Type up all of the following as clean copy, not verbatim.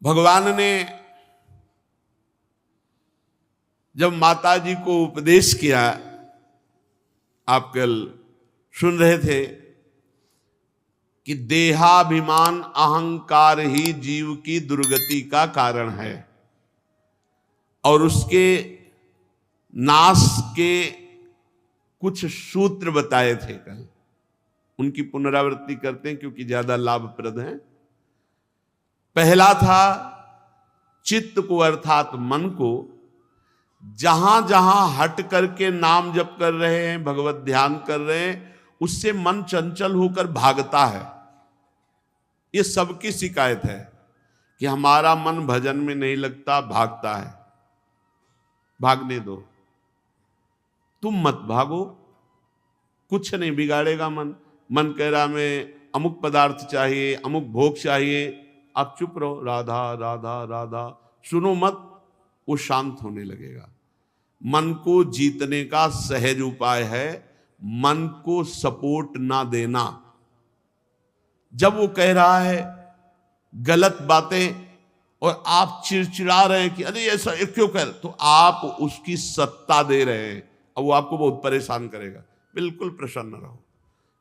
भगवान ने जब माता जी को उपदेश किया, आप कल सुन रहे थे कि देहाभिमान अहंकार ही जीव की दुर्गति का कारण है और उसके नाश के कुछ सूत्र बताए थे कल, उनकी पुनरावृत्ति करते हैं क्योंकि ज्यादा लाभप्रद है। पहला था चित्त को अर्थात मन को जहां जहां हट करके नाम जप कर रहे हैं, भगवत ध्यान कर रहे हैं, उससे मन चंचल होकर भागता है। ये सबकी शिकायत है कि हमारा मन भजन में नहीं लगता, भागता है। भागने दो, तुम मत भागो, कुछ नहीं बिगाड़ेगा मन। मन कह रहा मैं अमुक पदार्थ चाहिए, अमुक भोग चाहिए, आप चुप रहो, राधा राधा राधा सुनो मत, वो शांत होने लगेगा। मन को जीतने का सहज उपाय है मन को सपोर्ट ना देना। जब वो कह रहा है गलत बातें और आप चिड़चिड़ा रहे हैं कि अरे ऐसा क्यों कर, तो आप उसकी सत्ता दे रहे हैं और वो आपको बहुत परेशान करेगा। बिल्कुल प्रसन्न रहो।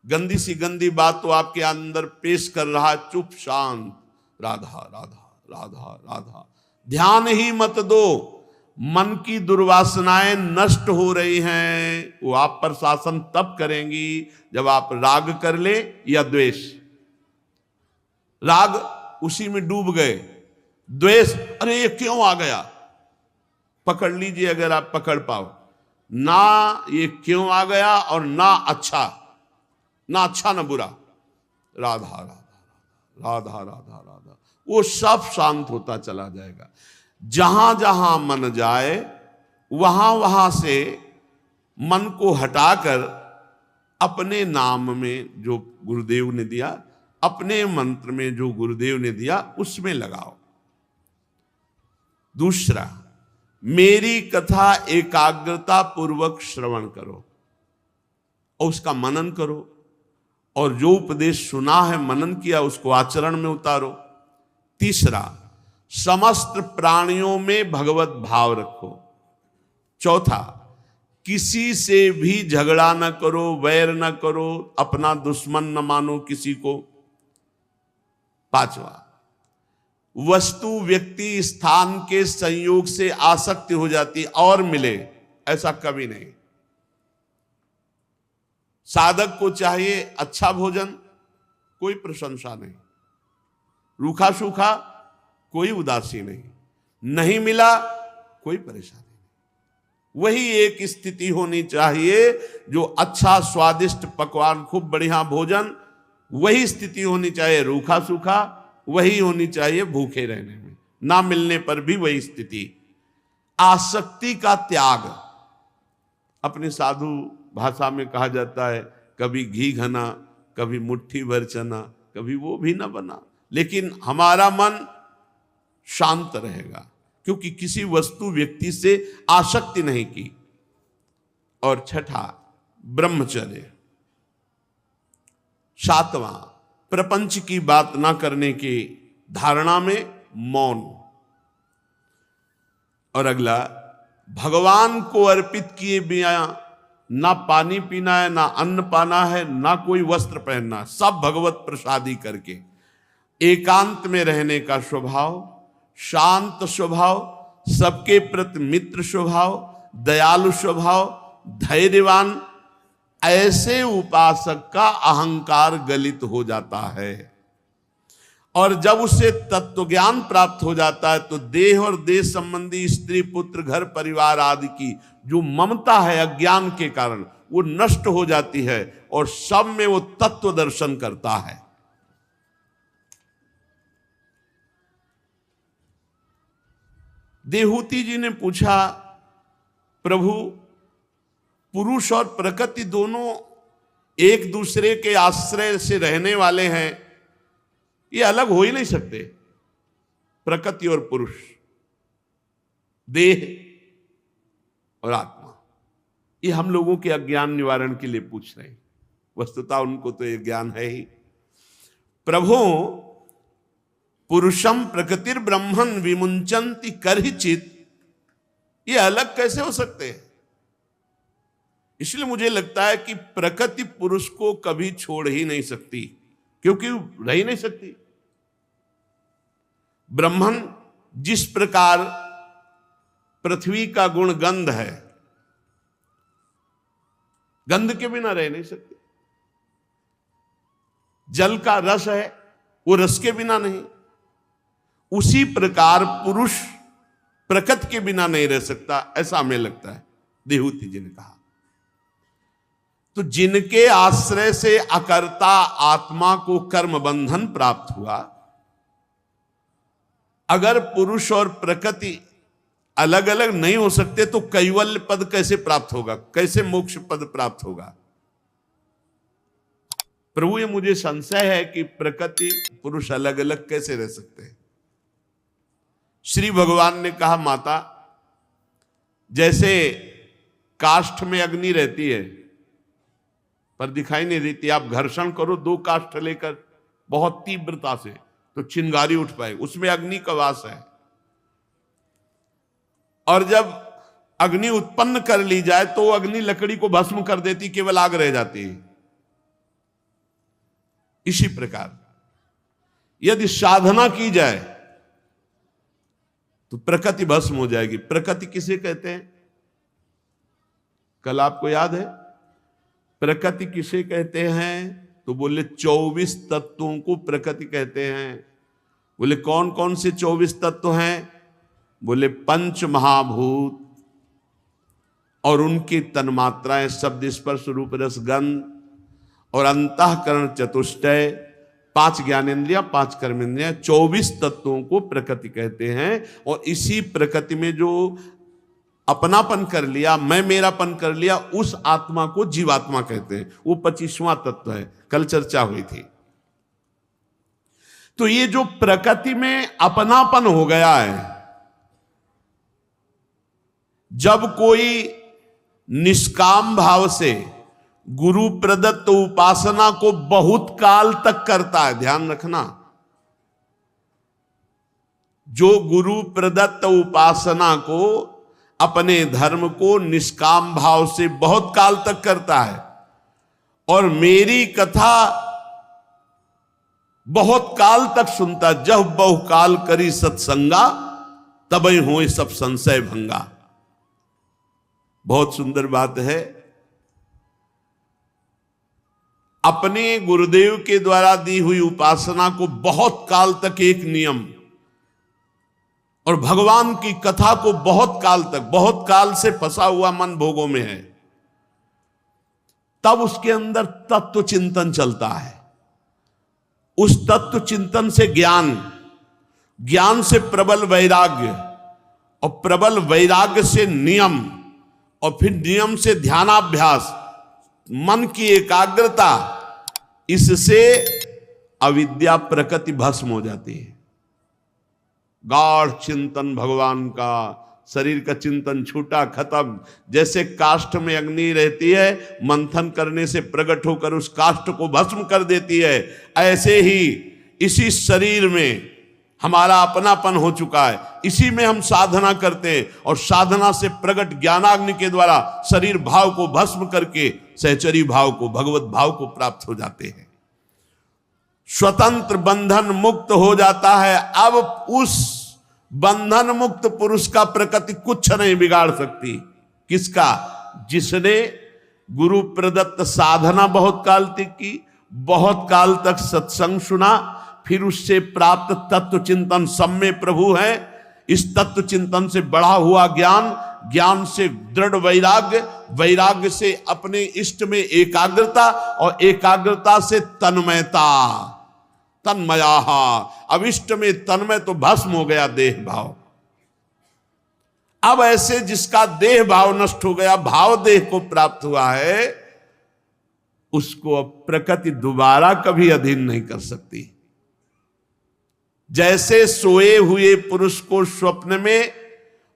गंदी सी गंदी बात तो आपके अंदर पेश कर रहा है, चुप शांत, राधा राधा राधा राधा, ध्यान ही मत दो। मन की दुर्वासनाएं नष्ट हो रही हैं, वो आप पर शासन तब करेंगी जब आप राग कर ले या द्वेष। राग उसी में डूब गए, द्वेष अरे ये क्यों आ गया, पकड़ लीजिए अगर आप पकड़ पाओ ना, ये क्यों आ गया और ना अच्छा ना बुरा, राधा राधा राधा राधा राधा, वो सब शांत होता चला जाएगा। जहां जहां मन जाए वहां वहां से मन को हटाकर अपने नाम में जो गुरुदेव ने दिया, अपने मंत्र में जो गुरुदेव ने दिया उसमें लगाओ। दूसरा, मेरी कथा एकाग्रता पूर्वक श्रवण करो और उसका मनन करो, और जो उपदेश सुना है मनन किया उसको आचरण में उतारो। तीसरा, समस्त प्राणियों में भगवत भाव रखो। चौथा, किसी से भी झगड़ा न करो, वैर न करो, अपना दुश्मन न मानो किसी को। पांचवा, वस्तु व्यक्ति स्थान के संयोग से आसक्ति हो जाती और मिले, ऐसा कभी नहीं। साधक को चाहिए अच्छा भोजन, कोई प्रशंसा नहीं, रूखा सूखा कोई उदासी नहीं, नहीं मिला कोई परेशानी नहीं। वही एक स्थिति होनी चाहिए जो अच्छा स्वादिष्ट पकवान, खूब बढ़िया भोजन, वही स्थिति होनी चाहिए रूखा सूखा, वही होनी चाहिए भूखे रहने में, ना मिलने पर भी वही स्थिति। आसक्ति का त्याग, अपने साधु भाषा में कहा जाता है कभी घी घना, कभी मुट्ठी भर चना, कभी वो भी ना बना, लेकिन हमारा मन शांत रहेगा क्योंकि किसी वस्तु व्यक्ति से आसक्ति नहीं की। और छठा, ब्रह्मचर्य। सातवां, प्रपंच की बात ना करने की धारणा में मौन। और अगला, भगवान को अर्पित किए बिना ना पानी पीना है, ना अन्न पाना है, ना कोई वस्त्र पहनना, सब भगवत प्रसादी करके एकांत में रहने का स्वभाव, शांत स्वभाव, सबके प्रति मित्र स्वभाव, दयालु स्वभाव, धैर्यवान, ऐसे उपासक का अहंकार गलित हो जाता है। और जब उसे तत्व ज्ञान प्राप्त हो जाता है तो देह और देह संबंधी स्त्री पुत्र घर परिवार आदि की जो ममता है अज्ञान के कारण वो नष्ट हो जाती है और सब में वो तत्व दर्शन करता है। देहूती जी ने पूछा, प्रभु पुरुष और प्रकृति दोनों एक दूसरे के आश्रय से रहने वाले हैं, ये अलग हो ही नहीं सकते। प्रकृति और पुरुष, देह और आत्मा, ये हम लोगों के अज्ञान निवारण के लिए पूछ रहे हैं। वस्तुतः उनको तो ये ज्ञान है ही। प्रभु पुरुषम प्रकृतिर ब्रह्मन विमुंचंति करहिचित, ये अलग कैसे हो सकते हैं? इसलिए मुझे लगता है कि प्रकृति पुरुष को कभी छोड़ ही नहीं सकती, क्योंकि रह ही नहीं सकती। ब्रह्मन जिस प्रकार पृथ्वी का गुण गंध है, गंध के बिना रह नहीं सकती। जल का रस है, वो रस के बिना नहीं। उसी प्रकार पुरुष प्रकृति के बिना नहीं रह सकता, ऐसा हमें लगता है, देहूति जी ने कहा। तो जिनके आश्रय से अकर्ता आत्मा को कर्म बंधन प्राप्त हुआ, अगर पुरुष और प्रकृति अलग अलग नहीं हो सकते तो कैवल्य पद कैसे प्राप्त होगा, कैसे मोक्ष पद प्राप्त होगा? प्रभु, ये मुझे संशय है कि प्रकृति पुरुष अलग अलग कैसे रह सकते हैं। श्री भगवान ने कहा, माता, जैसे काष्ठ में अग्नि रहती है पर दिखाई नहीं देती, आप घर्षण करो दो काष्ठ लेकर बहुत तीव्रता से तो चिंगारी उठ पाए, उसमें अग्नि का वास है। और जब अग्नि उत्पन्न कर ली जाए तो वो अग्नि लकड़ी को भस्म कर देती, केवल आग रह जाती है। इसी प्रकार यदि साधना की जाए तो प्रकृति भस्म हो जाएगी। प्रकृति किसे कहते हैं? कल आपको याद है प्रकृति किसे कहते हैं? तो बोले 24 तत्वों को प्रकृति कहते हैं। बोले कौन कौन से 24 तत्व हैं? बोले पंच महाभूत और उनकी तन्मात्राएं, शब्द स्पर्श रूप रस गंध, और अंतःकरण चतुष्टय, 5 ज्ञानेंद्रियां, 5 कर्मेंद्रियां, 24 तत्वों को प्रकृति कहते हैं। और इसी प्रकृति में जो अपनापन कर लिया, मैं मेरापन कर लिया, उस आत्मा को जीवात्मा कहते हैं। वो 25वां तत्व है, कल चर्चा हुई थी। तो ये जो प्रकृति में अपनापन हो गया है, जब कोई निष्काम भाव से गुरु प्रदत्त उपासना को बहुत काल तक करता है, ध्यान रखना, जो गुरु प्रदत्त उपासना को, अपने धर्म को निष्काम भाव से बहुत काल तक करता है, और मेरी कथा बहुत काल तक सुनता, जब बहुकाल करी सत्संगा, तबई होए सब संशय भंगा। बहुत सुंदर बात है। अपने गुरुदेव के द्वारा दी हुई उपासना को बहुत काल तक एक नियम, और भगवान की कथा को बहुत काल तक, बहुत काल से फंसा हुआ मन भोगों में है, तब उसके अंदर तत्व चिंतन चलता है। उस तत्व चिंतन से ज्ञान, ज्ञान से प्रबल वैराग्य, और प्रबल वैराग्य से नियम, और फिर नियम से ध्यानाभ्यास, मन की एकाग्रता, इससे अविद्या प्रकृति भस्म हो जाती है। गाढ़ चिंतन भगवान का, शरीर का चिंतन छूटा, खत्म। जैसे काष्ठ में अग्नि रहती है, मंथन करने से प्रकट होकर उस काष्ठ को भस्म कर देती है, ऐसे ही इसी शरीर में हमारा अपनापन हो चुका है। इसी में हम साधना करते हैं, और साधना से प्रकट ज्ञानाग्नि के द्वारा शरीर भाव को भस्म करके सहचरी भाव को, भगवत भाव को प्राप्त हो जाते हैं। स्वतंत्र बंधन मुक्त हो जाता है। अब उस बंधन मुक्त पुरुष का प्रकृति कुछ नहीं बिगाड़ सकती। किसका? जिसने गुरु प्रदत्त साधना बहुत काल तक की, बहुत काल तक सत्संग सुना, फिर उससे प्राप्त तत्व चिंतन सब में प्रभु है। इस तत्व चिंतन से बढ़ा हुआ ज्ञान, ज्ञान से दृढ़ वैराग्य, वैराग्य से अपने इष्ट में एकाग्रता, और एकाग्रता से तन्मयता, तन्मयाहा। अब इष्ट में तन्मय तो भस्म हो गया देह भाव। अब ऐसे जिसका देह भाव नष्ट हो गया, भाव देह को प्राप्त हुआ है, उसको अब प्रकृति दोबारा कभी अधीन नहीं कर सकती। जैसे सोए हुए पुरुष को स्वप्न में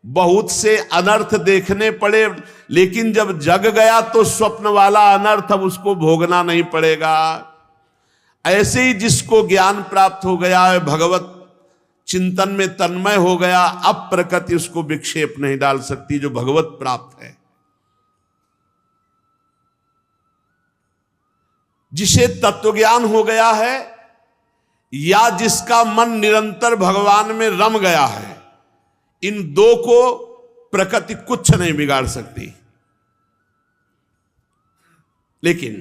बहुत से अनर्थ देखने पड़े, लेकिन जब जग गया तो स्वप्न वाला अनर्थ अब उसको भोगना नहीं पड़ेगा। ऐसे ही जिसको ज्ञान प्राप्त हो गया है, भगवत चिंतन में तन्मय हो गया, अब प्रकृति उसको विक्षेप नहीं डाल सकती जो भगवत प्राप्त है। जिसे तत्वज्ञान हो गया है या जिसका मन निरंतर भगवान में रम गया है, इन दो को प्रकृति कुछ नहीं बिगाड़ सकती। लेकिन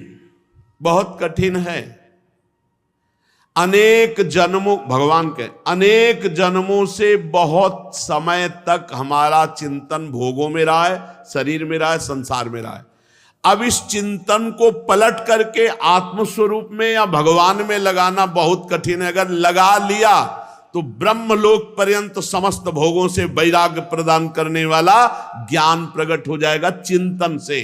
बहुत कठिन है। अनेक जन्मों, भगवान के अनेक जन्मों से बहुत समय तक हमारा चिंतन भोगों में रहा है, शरीर में रहा है, संसार में रहा है। अब इस चिंतन को पलट करके आत्मस्वरूप में या भगवान में लगाना बहुत कठिन है। अगर लगा लिया तो ब्रह्मलोक पर्यंत समस्त भोगों से वैराग्य प्रदान करने वाला ज्ञान प्रकट हो जाएगा चिंतन से।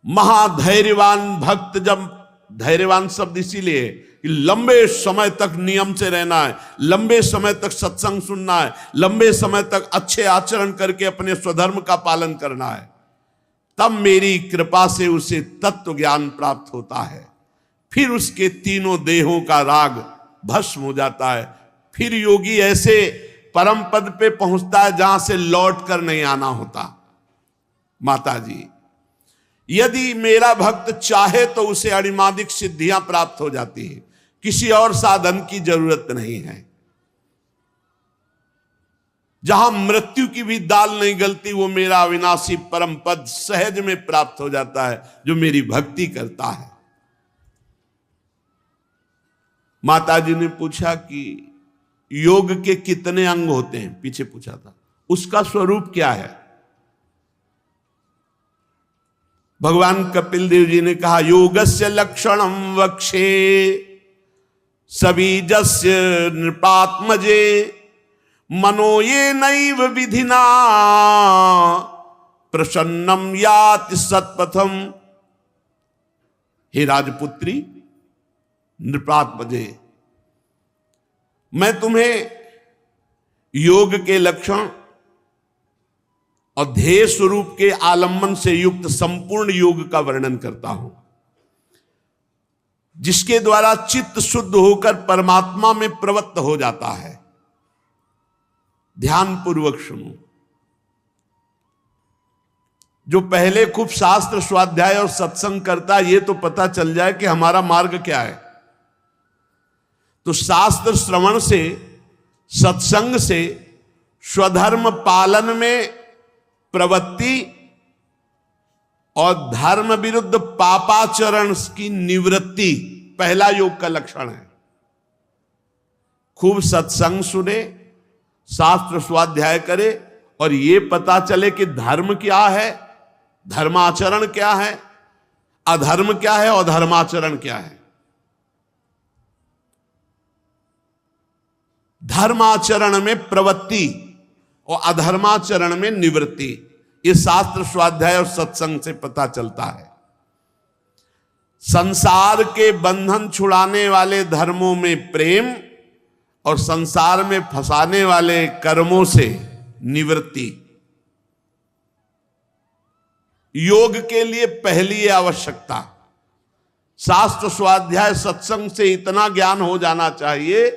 महाधैर्यवान भक्त, जब धैर्यवान शब्द इसीलिए कि लंबे समय तक नियम से रहना है, लंबे समय तक सत्संग सुनना है, लंबे समय तक अच्छे आचरण करके अपने स्वधर्म का पालन करना है, तब मेरी कृपा से उसे तत्व ज्ञान प्राप्त होता है। फिर उसके तीनों देहों का राग भस्म हो जाता है। फिर योगी ऐसे परम पद पे पहुंचता है जहां से लौट कर नहीं आना होता। माता जी, यदि मेरा भक्त चाहे तो उसे अणिमादिक सिद्धियां प्राप्त हो जाती है, किसी और साधन की जरूरत नहीं है। जहां मृत्यु की भी दाल नहीं गलती, वो मेरा अविनाशी परम पद सहज में प्राप्त हो जाता है जो मेरी भक्ति करता है। माता जी ने पूछा कि योग के कितने अंग होते हैं, पीछे पूछा था, उसका स्वरूप क्या है? भगवान कपिल देव जी ने कहा, योगस्य लक्षणम वक्षे सबीजस्य नृपात्मजे मनो ये नैव विधिना प्रसन्नम याति सत्पथम। हे राजपुत्री नृपात्मजे, मैं तुम्हें योग के लक्षण और ध्येय स्वरूप के आलम्बन से युक्त संपूर्ण योग का वर्णन करता हूं, जिसके द्वारा चित्त शुद्ध होकर परमात्मा में प्रवृत्त हो जाता है। ध्यान पूर्वक सुनो। जो पहले खूब शास्त्र स्वाध्याय और सत्संग करता है, ये तो पता चल जाए कि हमारा मार्ग क्या है। तो शास्त्र श्रवण से, सत्संग से स्वधर्म पालन में प्रवृत्ति और धर्म विरुद्ध पापाचरण की निवृत्ति पहला योग का लक्षण है। खूब सत्संग सुने, शास्त्र स्वाध्याय करे और ये पता चले कि धर्म क्या है, धर्माचरण क्या है, अधर्म क्या है और धर्माचरण क्या है। धर्माचरण में प्रवृत्ति और अधर्माचरण में निवृत्ति, ये शास्त्र स्वाध्याय और सत्संग से पता चलता है। संसार के बंधन छुड़ाने वाले धर्मों में प्रेम और संसार में फंसाने वाले कर्मों से निवृत्ति। योग के लिए पहली आवश्यकता शास्त्र स्वाध्याय सत्संग से इतना ज्ञान हो जाना चाहिए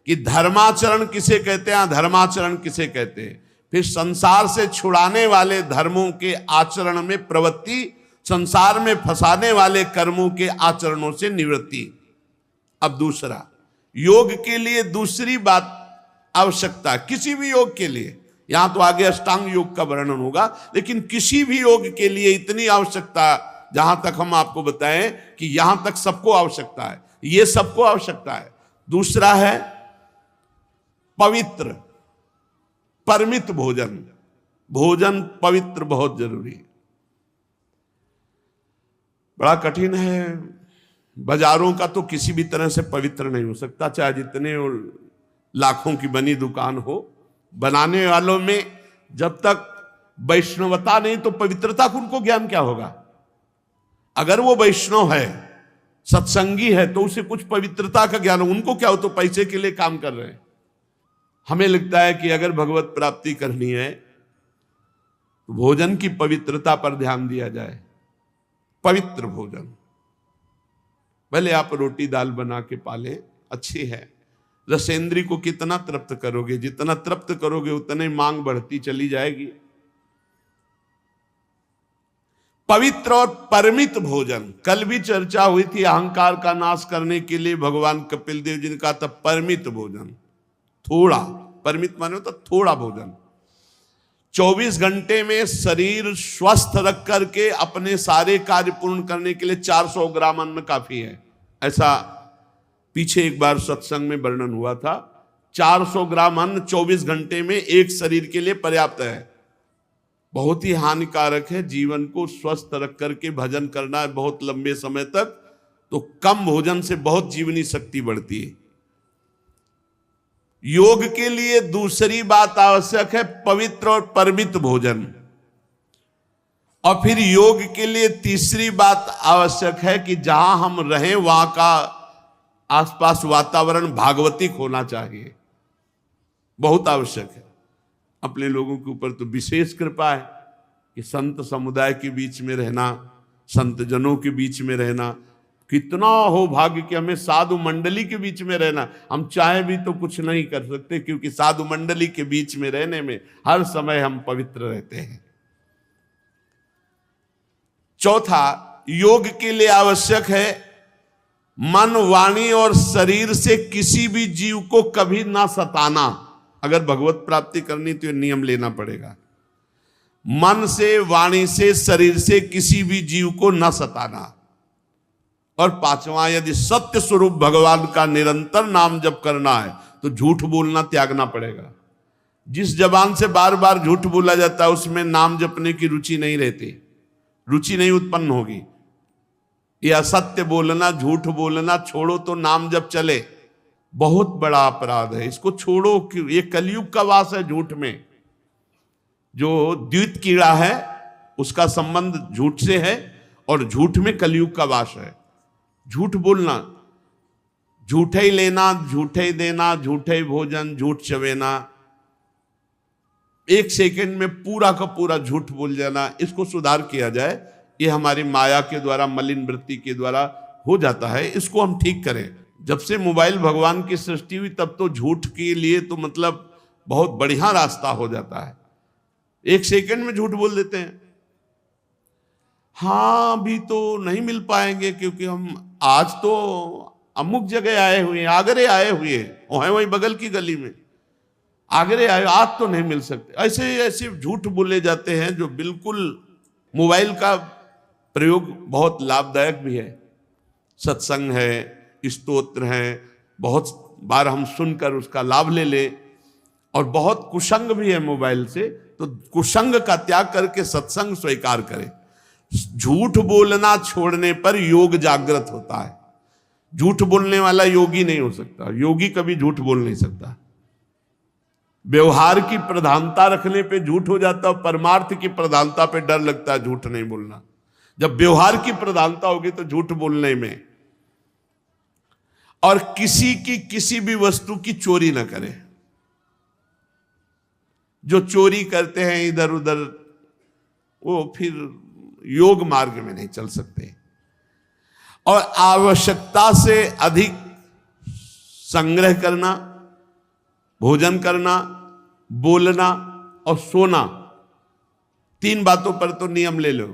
कि धर्माचरण किसे कहते हैं, धर्माचरण किसे कहते हैं। फिर संसार से छुड़ाने वाले धर्मों के आचरण में प्रवृत्ति, संसार में फंसाने वाले कर्मों के आचरणों से निवृत्ति। अब दूसरा, योग के लिए दूसरी बात आवश्यकता, किसी भी योग के लिए, यहां तो आगे अष्टांग योग का वर्णन होगा, लेकिन किसी भी योग के लिए इतनी आवश्यकता, जहां तक हम आपको बताएं कि यहां तक सबको आवश्यकता है, ये सबको आवश्यकता है। दूसरा है पवित्र परमित भोजन। भोजन पवित्र बहुत जरूरी है। बड़ा कठिन है, बाजारों का तो किसी भी तरह से पवित्र नहीं हो सकता, चाहे जितने लाखों की बनी दुकान हो। बनाने वालों में जब तक वैष्णवता नहीं तो पवित्रता का उनको ज्ञान क्या होगा। अगर वो वैष्णव है, सत्संगी है, तो उसे कुछ पवित्रता का ज्ञान हो। उनको क्या हो, तो पैसे के लिए काम कर रहे हैं। हमें लगता है कि अगर भगवत प्राप्ति करनी है तो भोजन की पवित्रता पर ध्यान दिया जाए। पवित्र भोजन, भले आप रोटी दाल बना के पालें, अच्छी है, रसेंद्री को कितना तृप्त करोगे, जितना तृप्त करोगे उतने मांग बढ़ती चली जाएगी। पवित्र और परमित भोजन, कल भी चर्चा हुई थी, अहंकार का नाश करने के लिए भगवान कपिल देव जी ने कहा था परमित भोजन, थोड़ा, परमित माने तो थोड़ा भोजन। 24 घंटे में शरीर स्वस्थ रख करके अपने सारे कार्य पूर्ण करने के लिए 400 ग्राम अन्न काफी है, ऐसा पीछे एक बार सत्संग में वर्णन हुआ था। 400 ग्राम अन्न 24 घंटे में एक शरीर के लिए पर्याप्त है। बहुत ही हानिकारक है जीवन को स्वस्थ रख करके भजन करना है बहुत लंबे समय तक, तो कम भोजन से बहुत जीवनी शक्ति बढ़ती है। योग के लिए दूसरी बात आवश्यक है पवित्र और परमित भोजन, और फिर योग के लिए तीसरी बात आवश्यक है कि जहां हम रहें वहां का आसपास वातावरण भागवतिक होना चाहिए, बहुत आवश्यक है। अपने लोगों के ऊपर तो विशेष कृपा है कि संत समुदाय के बीच में रहना, संत जनों के बीच में रहना, कितना हो भाग्य कि हमें साधु मंडली के बीच में रहना। हम चाहे भी तो कुछ नहीं कर सकते, क्योंकि साधु मंडली के बीच में रहने में हर समय हम पवित्र रहते हैं। चौथा, योग के लिए आवश्यक है मन, वाणी और शरीर से किसी भी जीव को कभी ना सताना। अगर भगवत प्राप्ति करनी तो ये नियम लेना पड़ेगा, मन से, वाणी से, शरीर से किसी भी जीव को न सताना। और पांचवा, यदि सत्य स्वरूप भगवान का निरंतर नाम जप करना है तो झूठ बोलना त्यागना पड़ेगा। जिस जबान से बार बार झूठ बोला जाता है उसमें नाम जपने की रुचि नहीं रहती, रुचि नहीं उत्पन्न होगी। ये असत्य बोलना, झूठ बोलना छोड़ो तो नाम जप चले, बहुत बड़ा अपराध है, इसको छोड़ो। ये कलयुग का वास है झूठ में। जो द्वित कीड़ा है उसका संबंध झूठ से है, और झूठ में कलयुग का वास है। झूठ बोलना, झूठे ही लेना, झूठे ही देना, झूठे ही भोजन, झूठ चवेना, एक सेकंड में पूरा का पूरा झूठ बोल जाना, इसको सुधार किया जाए। ये हमारी माया के द्वारा, मलिन वृत्ति के द्वारा हो जाता है, इसको हम ठीक करें। जब से मोबाइल भगवान की सृष्टि हुई तब तो झूठ के लिए तो मतलब बहुत बढ़िया रास्ता हो जाता है, एक सेकंड में झूठ बोल देते हैं। हाँ, अभी तो नहीं मिल पाएंगे क्योंकि हम आज तो अमुक जगह आए हुए हैं, आगरे आए हुए हैं, वहीं बगल की गली में आगरे आए, आज तो नहीं मिल सकते। ऐसे ऐसे झूठ बोले जाते हैं जो बिल्कुल, मोबाइल का प्रयोग बहुत लाभदायक भी है। सत्संग है, स्तोत्र है, बहुत बार हम सुनकर उसका लाभ ले ले, और बहुत कुसंग भी है मोबाइल से, तो कुसंग का त्याग करके सत्संग स्वीकार करें। झूठ बोलना छोड़ने पर योग जागृत होता है। झूठ बोलने वाला योगी नहीं हो सकता, योगी कभी झूठ बोल नहीं सकता। व्यवहार की प्रधानता रखने पे झूठ हो जाता है, परमार्थ की प्रधानता पे डर लगता है झूठ नहीं बोलना। जब व्यवहार की प्रधानता होगी तो झूठ बोलने में। और किसी की किसी भी वस्तु की चोरी न करें। जो चोरी करते हैं इधर उधर, वो फिर योग मार्ग में नहीं चल सकते। और आवश्यकता से अधिक संग्रह करना, भोजन करना, बोलना और सोना, 3 बातों पर तो नियम ले लो।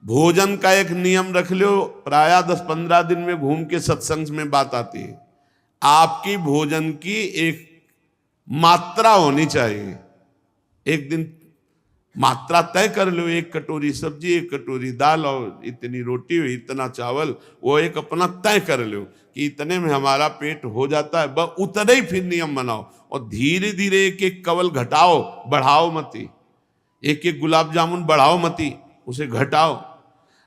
भोजन का एक नियम रख लो, प्रायः 10-15 दिन में घूम के सत्संग में बात आती है। आपकी भोजन की एक मात्रा होनी चाहिए। एक दिन मात्रा तय कर लो, 1 कटोरी सब्जी, 1 कटोरी दाल और इतनी रोटी, इतना चावल, वो एक अपना तय कर लो कि इतने में हमारा पेट हो जाता है, बस उतने ही फिर नियम बनाओ। और धीरे धीरे एक एक कवल घटाओ, बढ़ाओ मती। एक एक गुलाब जामुन बढ़ाओ मती, उसे घटाओ।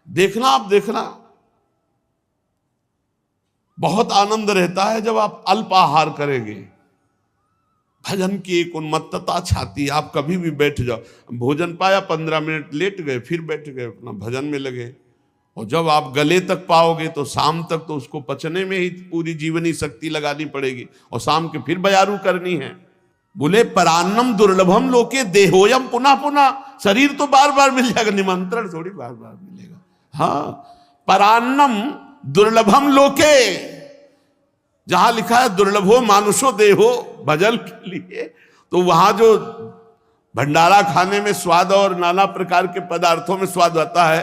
देखना, आप देखना बहुत आनंद रहता है जब आप अल्प आहार करेंगे। भजन की एक उन्मत्तता छाती, आप कभी भी बैठ जाओ, भोजन पाया 15 मिनट लेट गए, फिर बैठ गए, अपना भजन में लगे। और जब आप गले तक पाओगे तो शाम तक तो उसको पचने में ही पूरी जीवनी शक्ति लगानी पड़ेगी, और शाम के फिर बयारू करनी है। बोले परान्नम दुर्लभम लोके देहोयम पुनः पुनः, शरीर तो बार बार मिल जाएगा, निमंत्रण थोड़ी बार बार मिलेगा। हाँ, परान्नम दुर्लभम लोके, जहां लिखा है दुर्लभो मानुषो देहो भजन के लिए, तो वहां जो भंडारा खाने में स्वाद और नाना प्रकार के पदार्थों में स्वाद आता है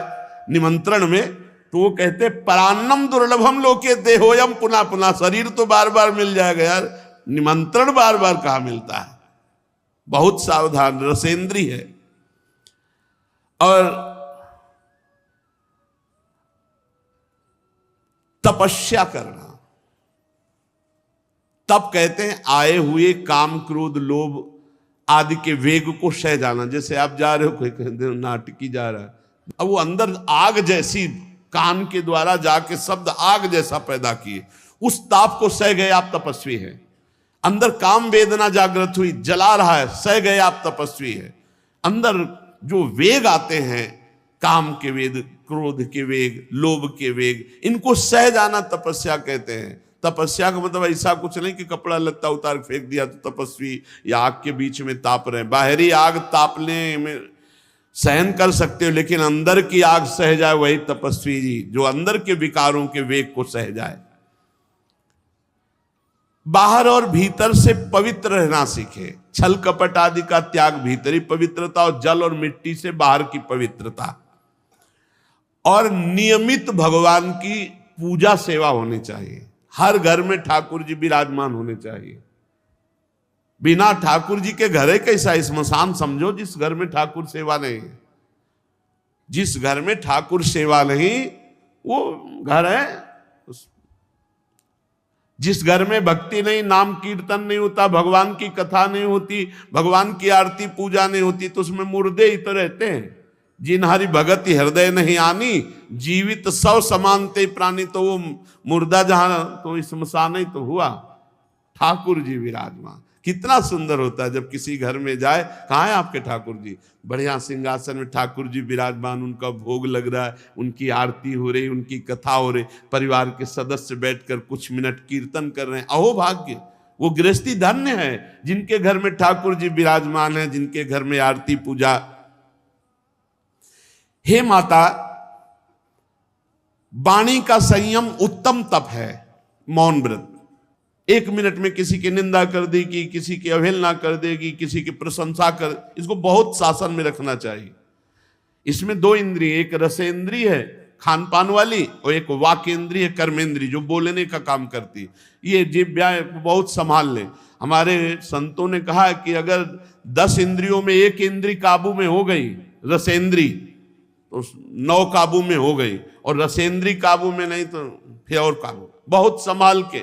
निमंत्रण में, तो वो कहते परान्नम दुर्लभम लोके देहोयम पुनः पुनः। शरीर तो बार बार मिल जाएगा यार, निमंत्रण बार बार कहां मिलता है। बहुत सावधान, रसेंद्री है। और तपस्या करना, तब कहते हैं आए हुए काम क्रोध लोभ आदि के वेग को सह जाना। जैसे आप जा रहे हो, कोई कहते हैं नाटकी जा रहा है, अब वो अंदर आग जैसी कान के द्वारा जाके शब्द आग जैसा पैदा किए, उस ताप को सह गए आप तपस्वी हैं। अंदर काम वेदना जागृत हुई, जला रहा है, सह गए आप तपस्वी है। अंदर जो वेग आते हैं, काम के वेग, क्रोध के वेग, लोभ के वेग, इनको सह जाना तपस्या कहते हैं। तपस्या का मतलब ऐसा कुछ नहीं कि कपड़ा लत्ता उतार फेंक दिया तो तपस्वी, या आग के बीच में ताप रहे। बाहरी आग तापने में सहन कर सकते हो, लेकिन अंदर की आग सह जाए वही तपस्वी जी, जो अंदर के विकारों के वेग को सह जाए। बाहर और भीतर से पवित्र रहना सीखे। छल कपट आदि का त्याग, भीतरी पवित्रता, और जल और मिट्टी से बाहर की पवित्रता। और नियमित भगवान की पूजा सेवा होनी चाहिए। हर घर में ठाकुर जी विराजमान होने चाहिए। बिना ठाकुर जी के घर है कैसा स्मशान समझो, जिस घर में ठाकुर सेवा नहीं है। जिस घर में ठाकुर सेवा नहीं वो घर है। जिस घर में भक्ति नहीं, नाम कीर्तन नहीं होता, भगवान की कथा नहीं होती, भगवान की आरती पूजा नहीं होती, तो उसमें मुर्दे ही तो रहते हैं। जिन हरि भगति हृदय नहीं आनी, जीवित सौ समानते प्राणी। तो वो मुर्दा जहां, तो स्मशान ही तो हुआ। ठाकुर जी विराजमान, कितना सुंदर होता है जब किसी घर में जाए, कहाँ है आपके ठाकुर जी? बढ़िया सिंहासन में ठाकुर जी विराजमान, उनका भोग लग रहा है, उनकी आरती हो रही, उनकी कथा हो रही, परिवार के सदस्य बैठकर कुछ मिनट कीर्तन कर रहे हैं। अहो भाग्य, वो गृहस्थी धन्य है जिनके घर में ठाकुर जी विराजमान है, जिनके घर में आरती पूजा। हे माता, वाणी का संयम उत्तम तप है। मौन व्रत, एक मिनट में किसी की निंदा कर देगी, किसी की अवहेलना कर देगी, किसी की प्रशंसा कर, इसको बहुत शासन में रखना चाहिए। इसमें दो इंद्रिय, एक रसेंद्रिय है खान पान वाली, और एक वाकेंद्रिय कर्मेंद्रिय जो बोलने का काम करती है। ये जिह्वा बहुत संभाल लें। हमारे संतों ने कहा कि अगर 10 इंद्रियों में एक इंद्री काबू में हो गई, रसेंद्री, तो 9 काबू में हो गई, और रसेंद्री काबू में नहीं तो फिर और काबू। बहुत संभाल के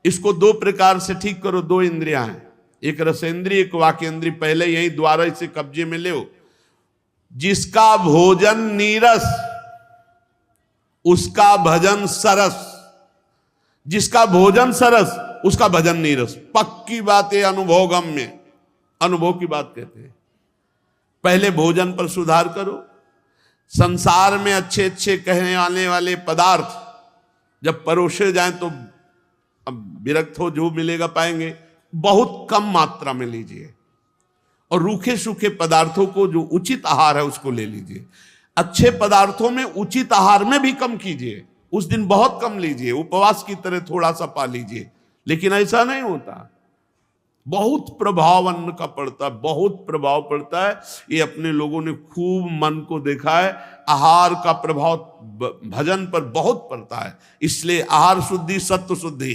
इसको 2 प्रकार से ठीक करो। 2 इंद्रियां हैं, एक रसेंद्री एक वाकेंद्री। पहले यही द्वारा इसे कब्जे में ले। जिसका भोजन नीरस उसका भजन सरस, जिसका भोजन सरस उसका भजन नीरस। पक्की बात है, अनुभव गम्य, अनुभव की बात कहते हैं। पहले भोजन पर सुधार करो। संसार में अच्छे अच्छे कहने आने वाले पदार्थ जब परोसे जाएं तो अब विरक्त हो, जो मिलेगा पाएंगे, बहुत कम मात्रा में लीजिए। और रूखे सूखे पदार्थों को, जो उचित आहार है उसको ले लीजिए। अच्छे पदार्थों में उचित आहार में भी कम कीजिए। उस दिन बहुत कम लीजिए, उपवास की तरह थोड़ा सा पा लीजिए। लेकिन ऐसा नहीं होता, बहुत प्रभाव अन्न का पड़ता है, बहुत प्रभाव पड़ता है। ये अपने लोगों ने खूब मन को देखा है, आहार का प्रभाव भजन पर बहुत पड़ता है। इसलिए आहार शुद्धि, सत्व शुद्धि,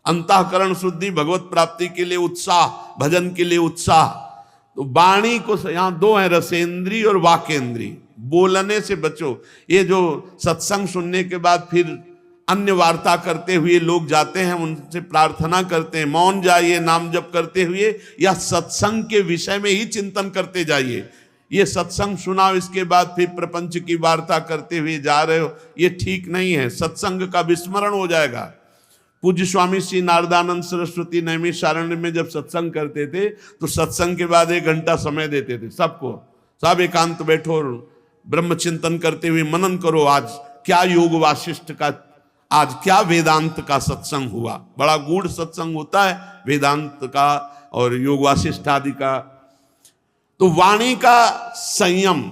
अंतःकरण शुद्धि, भगवत प्राप्ति के लिए उत्साह, भजन के लिए उत्साह। तो वाणी को यहां 2 है, रसेंद्री और वाकेंद्री। बोलने से बचो। ये जो सत्संग सुनने के बाद फिर अन्य वार्ता करते हुए लोग जाते हैं, उनसे प्रार्थना करते हैं मौन जाइए नाम जप करते हुए, या सत्संग के विषय में ही चिंतन करते जाइए। ये सत्संग सुनाओ, इसके बाद फिर प्रपंच की वार्ता करते हुए जा रहे हो, ये ठीक नहीं है। सत्संग का विस्मरण हो जाएगा। पूज्य स्वामी श्री नारदानंद सरस्वती नैमिषारण्य में जब सत्संग करते थे तो सत्संग के बाद 1 घंटा समय देते थे सबको। सब एकांत बैठो, ब्रह्म चिंतन करते हुए मनन करो, आज क्या योग वासिष्ठ का, आज क्या वेदांत का सत्संग हुआ। बड़ा गूढ़ सत्संग होता है वेदांत का और योग वासिष्ठ आदि का। तो वाणी का संयम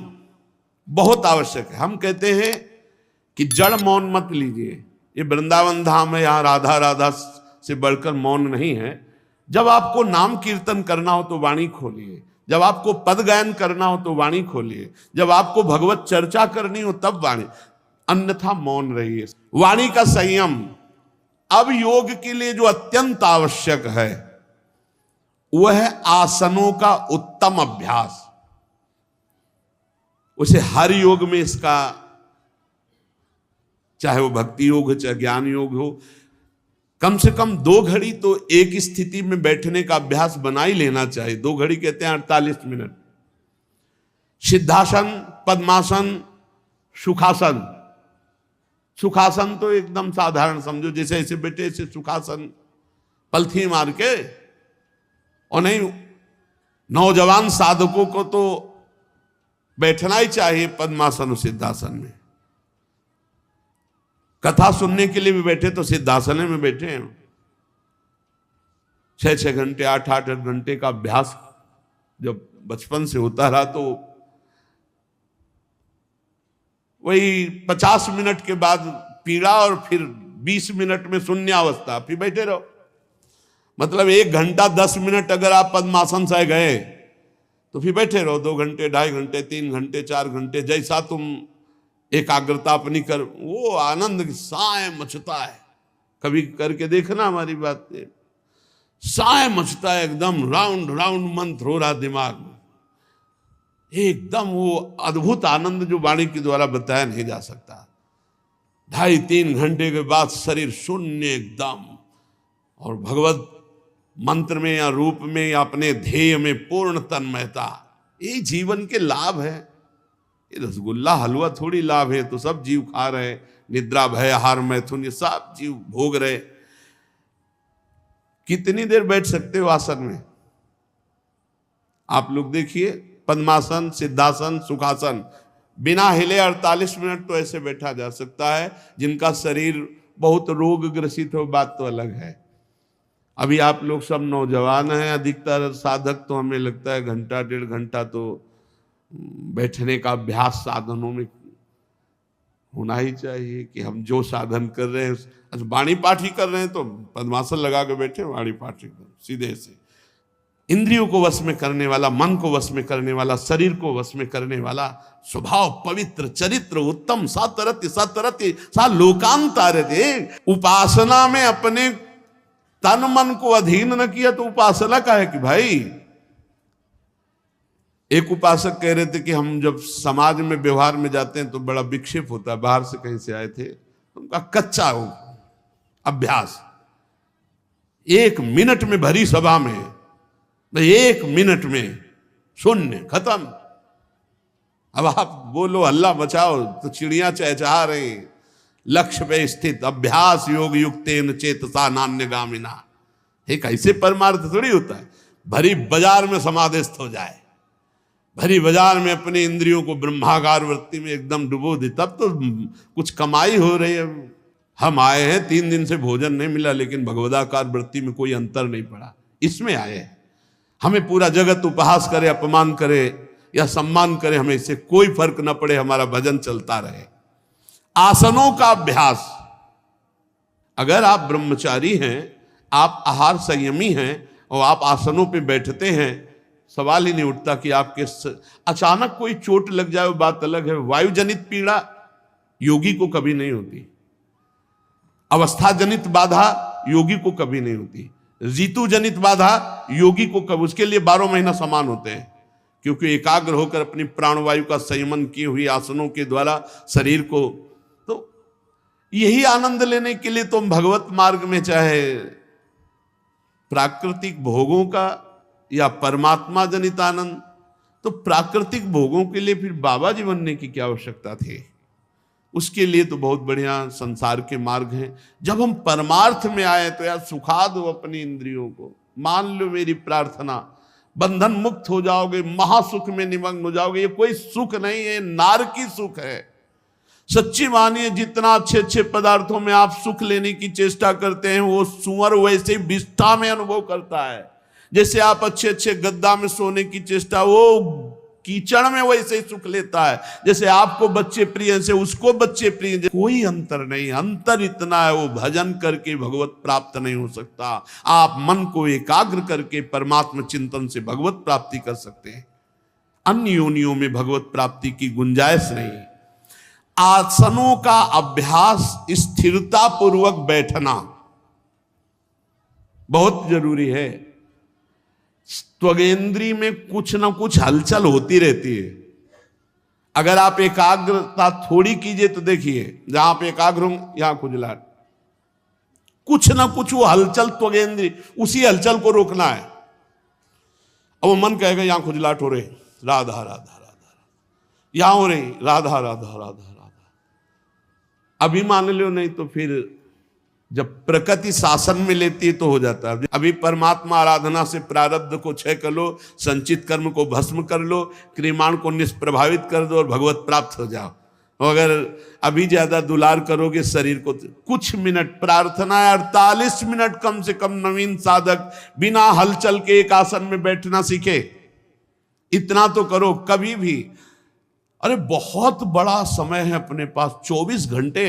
बहुत आवश्यक है। हम कहते हैं कि जड़ मौन मत लीजिए। ये वृंदावन धाम है, यहाँ राधा राधा से बढ़कर मौन नहीं है। जब आपको नाम कीर्तन करना हो तो वाणी खोलिए, जब आपको पद गायन करना हो तो वाणी खोलिए, जब आपको भगवत चर्चा करनी हो तब वाणी, अन्यथा मौन रहिए। वाणी का संयम। अब योग के लिए जो अत्यंत आवश्यक है वह है आसनों का उत्तम अभ्यास। उसे हर योग में इसका, चाहे वो भक्ति योग हो चाहे ज्ञान योग हो, कम से कम 2 घड़ी तो एक स्थिति में बैठने का अभ्यास बना ही लेना चाहिए। 2 घड़ी कहते हैं 48 मिनट। सिद्धासन, पद्मासन, सुखासन। सुखासन तो एकदम साधारण समझो, जैसे ऐसे बैठे ऐसे सुखासन, पलथी मार के। और नहीं, नौजवान साधकों को तो बैठना ही चाहिए पद्मासन और सिद्धासन में। कथा सुनने के लिए भी बैठे तो सिद्धासन में बैठे हैं। 6-6 घंटे 8-8 घंटे का अभ्यास जब बचपन से होता रहा तो वही 50 मिनट के बाद पीड़ा और फिर 20 मिनट में शून्यावस्था, फिर बैठे रहो। मतलब 1 घंटा 10 मिनट अगर आप पद्मासन से गए तो फिर बैठे रहो 2 घंटे, 2.5 घंटे, 3 घंटे, 4 घंटे, जैसा तुम एकाग्रता अपनी कर। वो आनंद साय मचता है। कभी करके देखना हमारी बात, साय मचता है एकदम, राउंड राउंड मंत्र हो रहा दिमाग में, एकदम वो अद्भुत आनंद जो वाणी के द्वारा बताया नहीं जा सकता। 2.5-3 घंटे के बाद शरीर शून्य एकदम, और भगवत मंत्र में या रूप में या अपने ध्येय में पूर्ण तन्मयता। ये जीवन के लाभ है। ये रसगुल्ला हलवा थोड़ी लाभ है, तो सब जीव खा रहे, निद्रा भय आहार मैथुन ये सब जीव भोग रहे। कितनी देर बैठ सकते हो आसन में? आप लोग देखिए, पद्मासन, सिद्धासन, सुखासन, बिना हिले 48 मिनट तो ऐसे बैठा जा सकता है। जिनका शरीर बहुत रोग ग्रसित हो बात तो अलग है। अभी आप लोग सब नौजवान हैं, अधिकतर साधक तो हमें लगता है 1-1.5 घंटा तो बैठने का अभ्यास साधनों में होना ही चाहिए कि हम जो साधन कर रहे हैं। अच्छा, वाणी पाठ ही कर रहे हैं तो पद्मासन लगा के बैठे, वाणी पाठ सीधे से। इंद्रियों को वश में करने वाला, मन को वश में करने वाला, शरीर को वश में करने वाला, स्वभाव पवित्र, चरित्र उत्तम, सतरति सतरति सा लोकांतारते। उपासना में अपने तन मन को अधीन न किया तो उपासना का है कि भाई। एक उपासक कह रहे थे कि हम जब समाज में व्यवहार में जाते हैं तो बड़ा विक्षेप होता है। बाहर से कहीं से आए थे, उनका कच्चा हो अभ्यास। 1 मिनट में भरी सभा में, 1 मिनट में शून्य, खत्म। अब आप बोलो हल्ला मचाओ तो चिड़ियां चहचहा रही। लक्ष्य पे स्थित अभ्यास योग युक्तेन चेतसा नान्यगामिना। एक ऐसे परमार्थ थोड़ी होता है भरी बाजार में समाधिस्थ हो जाए, भरी बाजार में अपने इंद्रियों को ब्रह्मागार वृत्ति में एकदम डुबो दे, तब तो कुछ कमाई हो रही है। हम आए हैं 3 दिन से भोजन नहीं मिला, लेकिन भगवदाकार वृत्ति में कोई अंतर नहीं पड़ा, इसमें आए हैं। हमें पूरा जगत उपहास करे, अपमान करे या सम्मान करे, हमें इससे कोई फर्क न पड़े, हमारा भजन चलता रहे। आसनों का अभ्यास। अगर आप ब्रह्मचारी हैं, आप आहार संयमी हैं और आप आसनों पे बैठते हैं, सवाल ही नहीं उठता कि आपके अचानक कोई चोट लग जाए, वो बात अलग है। वायु जनित पीड़ा योगी को कभी नहीं होती, अवस्था जनित बाधा योगी को कभी नहीं होती, ऋतु जनित बाधा योगी को कभी, उसके लिए 12 महीना समान होते हैं, क्योंकि एकाग्र होकर अपनी प्राणवायु का संयमन किए हुए आसनों के द्वारा शरीर को। तो यही आनंद लेने के लिए तुम भगवत मार्ग में, चाहे प्राकृतिक भोगों का या परमात्मा जनित आनंद, तो प्राकृतिक भोगों के लिए फिर बाबा जी बनने की क्या आवश्यकता थी? उसके लिए तो बहुत बढ़िया संसार के मार्ग हैं। जब हम परमार्थ में आए तो यार सुखा दो अपनी इंद्रियों को, मान लो मेरी प्रार्थना, बंधन मुक्त हो जाओगे, महासुख में निमग्न हो जाओगे। ये कोई सुख नहीं है, नारकी सुख है। सच्ची मानिए, जितना अच्छे अच्छे पदार्थों में आप सुख लेने की चेष्टा करते हैं, वो सुअर वैसे विष्ठा में अनुभव करता है। जैसे आप अच्छे अच्छे गद्दा में सोने की चेष्टा, वो कीचड़ में वैसे ही सुख लेता है, जैसे आपको बच्चे प्रिय हैं से उसको बच्चे प्रिय। कोई अंतर नहीं, अंतर इतना है वो भजन करके भगवत प्राप्त नहीं हो सकता। आप मन को एकाग्र करके परमात्मा चिंतन से भगवत प्राप्ति कर सकते हैं। अन्य योनियों में भगवत प्राप्ति की गुंजाइश नहीं। आसनों का अभ्यास, स्थिरता पूर्वक बैठना बहुत जरूरी है। त्वगेंद्री में कुछ ना कुछ हलचल होती रहती है। अगर आप एकाग्रता थोड़ी कीजिए तो देखिए, जहां आप एकाग्र हों यहां खुजलाहट, कुछ ना कुछ वो हलचल त्वगेंद्री, उसी हलचल को रोकना है। अब वो मन कहेगा यहां खुजलाहट हो रही, राधा राधा राधा, यहां हो रही राधा राधा राधा राधा, अभी मान लो, नहीं तो फिर जब प्रकृति शासन में लेती है तो हो जाता है। अभी परमात्मा आराधना से प्रारब्ध को क्षय कर लो, संचित कर्म को भस्म कर लो, क्रियमाण को निष्प्रभावित कर दो और भगवत प्राप्त हो जाओ। अगर अभी ज्यादा दुलार करोगे शरीर को, कुछ मिनट प्रार्थना, 48 मिनट कम से कम नवीन साधक बिना हलचल के एक आसन में बैठना सीखे। इतना तो करो कभी भी। अरे बहुत बड़ा समय है अपने पास, 24 घंटे।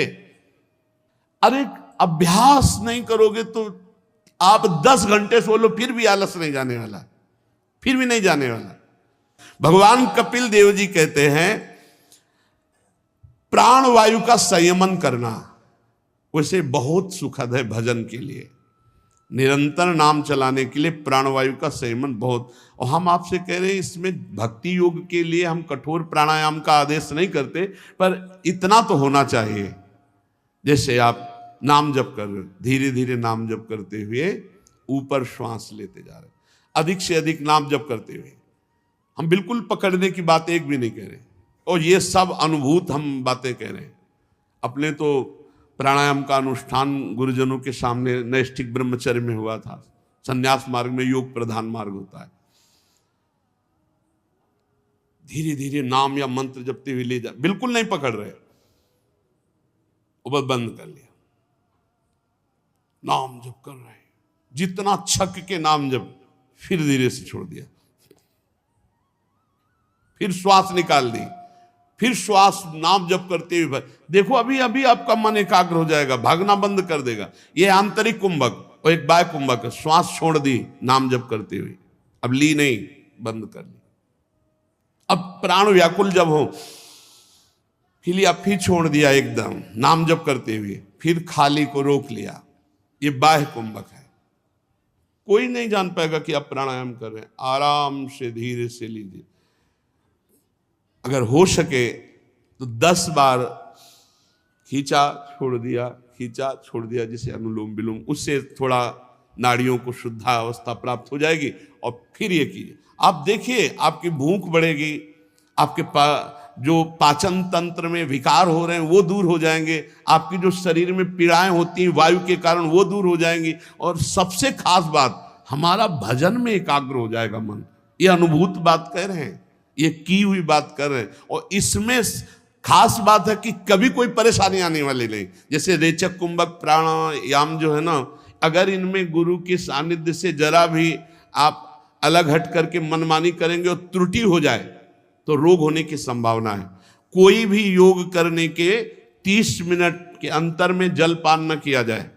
अरे अभ्यास नहीं करोगे तो आप 10 घंटे सो लो फिर भी आलस नहीं जाने वाला, फिर भी नहीं जाने वाला। भगवान कपिल देव जी कहते हैं प्राण वायु का संयमन करना वैसे बहुत सुखद है भजन के लिए। निरंतर नाम चलाने के लिए प्राणवायु का संयमन बहुत। और हम आपसे कह रहे हैं इसमें भक्ति योग के लिए हम कठोर प्राणायाम का आदेश नहीं करते, पर इतना तो होना चाहिए। जैसे आप नाम जप कर रहे, धीरे धीरे नाम जप करते हुए ऊपर श्वास लेते जा रहे, अधिक से अधिक नाम जप करते हुए। हम बिल्कुल पकड़ने की बात एक भी नहीं कह रहे, और ये सब अनुभूत हम बातें कह रहे हैं। अपने तो प्राणायाम का अनुष्ठान गुरुजनों के सामने नैष्ठिक ब्रह्मचर्य में हुआ था। संन्यास मार्ग में योग प्रधान मार्ग होता है। धीरे धीरे नाम या मंत्र जपते हुए ले जा, बिल्कुल नहीं पकड़ रहे, वो बस बंद कर लिया, नाम जप कर रहे हैं, जितना छक के नाम जप, फिर धीरे से छोड़ दिया, फिर श्वास निकाल दी, फिर श्वास नाम जप करते हुए देखो अभी अभी आपका मन एकाग्र हो जाएगा, भागना बंद कर देगा। ये आंतरिक कुंभक और एक बाह्य कुंभक। श्वास छोड़ दी नाम जप करते हुए, अब ली नहीं, बंद कर ली। अब प्राण व्याकुल जब हो, फिर छोड़ दिया एकदम नाम जप करते हुए, फिर खाली को रोक लिया। ये बाह्य कुंभक है, कोई नहीं जान पाएगा कि आप प्राणायाम कर रहे हैं। आराम से धीरे से लीजिए। अगर हो सके तो 10 बार खींचा छोड़ दिया, खींचा छोड़ दिया, जिसे अनुलोम विलोम, उससे थोड़ा नाड़ियों को शुद्धावस्था प्राप्त हो जाएगी। और फिर ये कीजिए, आप देखिए आपकी भूख बढ़ेगी, आपके जो पाचन तंत्र में विकार हो रहे हैं वो दूर हो जाएंगे, आपकी जो शरीर में पीड़ाएं होती हैं वायु के कारण वो दूर हो जाएंगी, और सबसे खास बात हमारा भजन में एकाग्र हो जाएगा मन। ये अनुभूत बात कह रहे हैं, ये की हुई बात कर रहे हैं। और इसमें खास बात है कि कभी कोई परेशानी आने वाली नहीं। जैसे रेचक कुंभक प्राणायाम जो है ना, अगर इनमें गुरु के सानिध्य से जरा भी आप अलग हट करके मनमानी करेंगे और त्रुटि हो जाए तो रोग होने की संभावना है। कोई भी योग करने के 30 मिनट के अंतर में जलपान न किया जाए,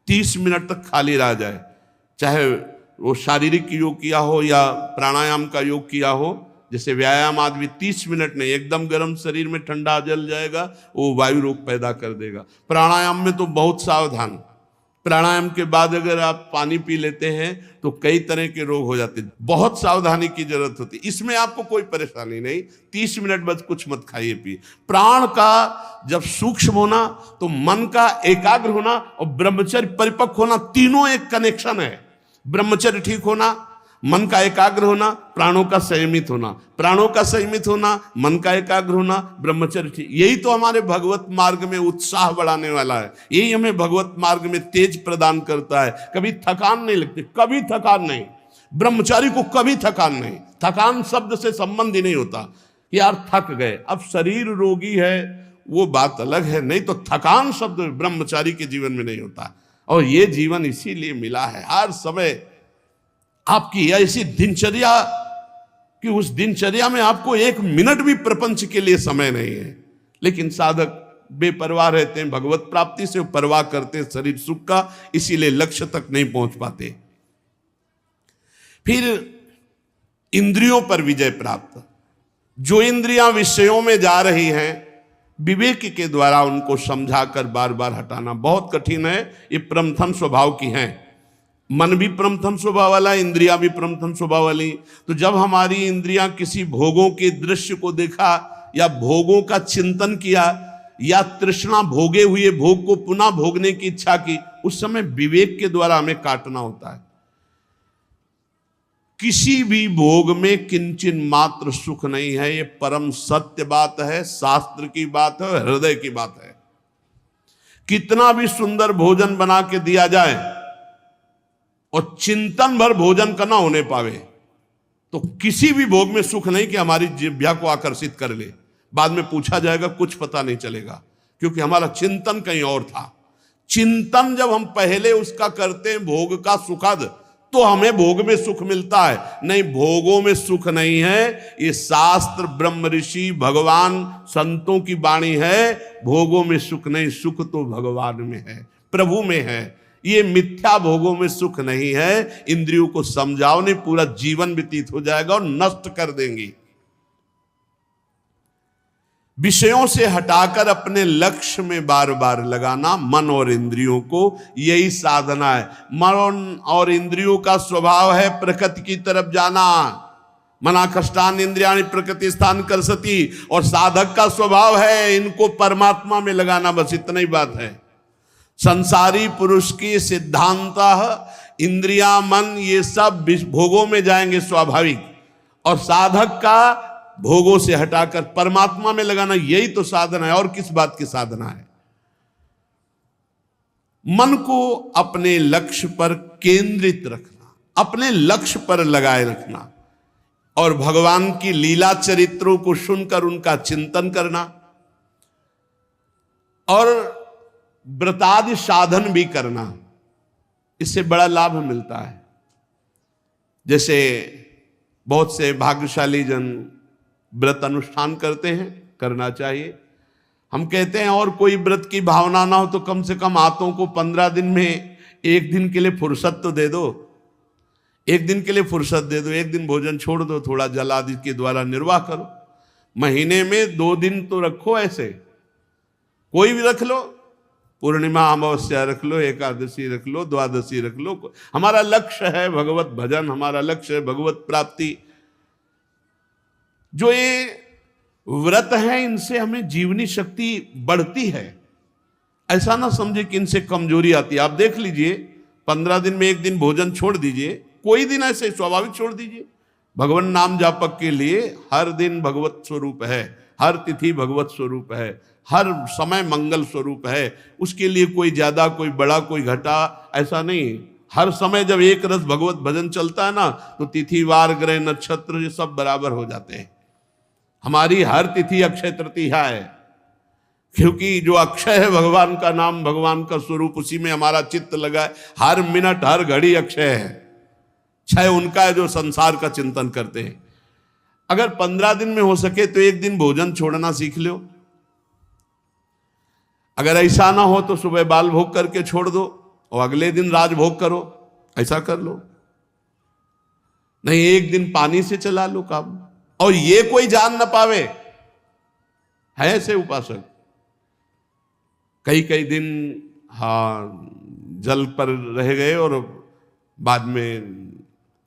30 मिनट तक खाली रह जाए, चाहे वो शारीरिक योग किया हो या प्राणायाम का योग किया हो। जैसे व्यायाम आदमी 30 मिनट नहीं, एकदम गर्म शरीर में ठंडा जल जाएगा, वो वायु रोग पैदा कर देगा। प्राणायाम में तो बहुत सावधान। प्राणायाम के बाद अगर आप पानी पी लेते हैं तो कई तरह के रोग हो जाते हैं, बहुत सावधानी की जरूरत होती है। इसमें आपको कोई परेशानी नहीं, 30 मिनट बस कुछ मत खाइए पिए। प्राण का जब सूक्ष्म होना तो मन का एकाग्र होना और ब्रह्मचर्य परिपक्व होना, तीनों एक कनेक्शन है। ब्रह्मचर्य ठीक होना, मन का एकाग्र होना, प्राणों का संयमित होना, प्राणों का संयमित होना, मन का एकाग्र होना, ब्रह्मचर्य ठीक। यही तो हमारे भगवत मार्ग में उत्साह बढ़ाने वाला है, यही हमें भगवत मार्ग में तेज प्रदान करता है। कभी थकान नहीं लगती, कभी थकान नहीं। ब्रह्मचारी को कभी थकान नहीं। थकान शब्द से संबंध ही नहीं होता कि यार थक गए। अब शरीर रोगी है वो बात अलग है, नहीं तो थकान शब्द ब्रह्मचारी के जीवन में नहीं होता। और ये जीवन इसीलिए मिला है, हर समय आपकी ऐसी दिनचर्या कि उस दिनचर्या में आपको एक मिनट भी प्रपंच के लिए समय नहीं है। लेकिन साधक बेपरवाह रहते हैं, भगवत प्राप्ति से परवाह करते हैं शरीर सुख का, इसीलिए लक्ष्य तक नहीं पहुंच पाते। फिर इंद्रियों पर विजय प्राप्त। जो इंद्रियां विषयों में जा रही हैं, विवेक के द्वारा उनको समझाकर बार बार हटाना बहुत कठिन है। ये प्रथम स्वभाव की हैं। मन भी प्रथम स्वभाव वाला, इंद्रियां भी प्रथम स्वभाव वाली। तो जब हमारी इंद्रियां किसी भोगों के दृश्य को देखा या भोगों का चिंतन किया या तृष्णा भोगे हुए भोग को पुनः भोगने की इच्छा की, उस समय विवेक के द्वारा हमें काटना होता है। किसी भी भोग में किंचिन मात्र सुख नहीं है, ये परम सत्य बात है, शास्त्र की बात है, हृदय की बात है। कितना भी सुंदर भोजन बना के दिया जाए और चिंतन भर भोजन का ना होने पावे, तो किसी भी भोग में सुख नहीं कि हमारी जिह्वा को आकर्षित कर ले। बाद में पूछा जाएगा, कुछ पता नहीं चलेगा, क्योंकि हमारा चिंतन कहीं और था। चिंतन जब हम पहले उसका करते हैं भोग का सुखद, तो हमें भोग में सुख मिलता है। नहीं, भोगों में सुख नहीं है। ये शास्त्र, ब्रह्म ऋषि, भगवान, संतों की वाणी है। भोगों में सुख नहीं, सुख तो भगवान में है, प्रभु में है। ये मिथ्या भोगों में सुख नहीं है। इंद्रियों को समझाओ नहीं, पूरा जीवन व्यतीत हो जाएगा और नष्ट कर देंगी। विषयों से हटाकर अपने लक्ष्य में बार बार लगाना मन और इंद्रियों को, यही साधना है। मन और इंद्रियों का स्वभाव है प्रकृति की तरफ जाना। मनाकष्टान इंद्रियाणि प्रकृति स्थान करसती। और साधक का स्वभाव है इनको परमात्मा में लगाना, बस इतना ही बात है। संसारी पुरुष की सिद्धांत इंद्रिया मन ये सब भोगों में जाएंगे स्वाभाविक, और साधक का भोगों से हटाकर परमात्मा में लगाना, यही तो साधना है। और किस बात की साधना है? मन को अपने लक्ष्य पर केंद्रित रखना, अपने लक्ष्य पर लगाए रखना, और भगवान की लीला चरित्रों को सुनकर उनका चिंतन करना, और व्रतादि साधन भी करना। इससे बड़ा लाभ मिलता है। जैसे बहुत से भाग्यशाली जन व्रत अनुष्ठान करते हैं, करना चाहिए। हम कहते हैं और कोई व्रत की भावना ना हो तो कम से कम हाथों को 15 दिन में एक दिन के लिए फुर्सत तो दे दो। एक दिन के लिए फुर्सत दे दो, एक दिन भोजन छोड़ दो, थोड़ा जल आदि के द्वारा निर्वाह करो। महीने में 2 दिन तो रखो, ऐसे कोई भी रख लो, पूर्णिमा अमावस्या रख लो, एकादशी रख लो, द्वादशी रख लो। हमारा लक्ष्य है भगवत भजन, हमारा लक्ष्य है भगवत प्राप्ति। जो ये व्रत है, इनसे हमें जीवनी शक्ति बढ़ती है। ऐसा ना समझे कि इनसे कमजोरी आती है। आप देख लीजिए, 15 दिन में एक दिन भोजन छोड़ दीजिए, कोई दिन ऐसे स्वाभाविक छोड़ दीजिए। भगवान नाम जापक के लिए हर दिन भगवत स्वरूप है, हर तिथि भगवत स्वरूप है, हर समय मंगल स्वरूप है। उसके लिए कोई ज्यादा, कोई बड़ा, कोई घटा, ऐसा नहीं। हर समय जब एक रस भगवत भजन चलता है ना, तो तिथि, वार, ग्रह, नक्षत्र ये सब बराबर हो जाते हैं। हमारी हर तिथि अक्षय तृतीया है, क्योंकि जो अक्षय है भगवान का नाम, भगवान का स्वरूप, उसी में हमारा चित्त लगा है। हर मिनट, हर घड़ी अक्षय है। क्षय उनका है जो संसार का चिंतन करते हैं। अगर 15 दिन में हो सके तो एक दिन भोजन छोड़ना सीख लो। अगर ऐसा ना हो तो सुबह बाल भोग करके छोड़ दो और अगले दिन राजभोग करो, ऐसा कर लो। नहीं, एक दिन पानी से चला लो काम, और ये कोई जान ना पावे। है ऐसे उपासक कई कई दिन जल पर रह गए और बाद में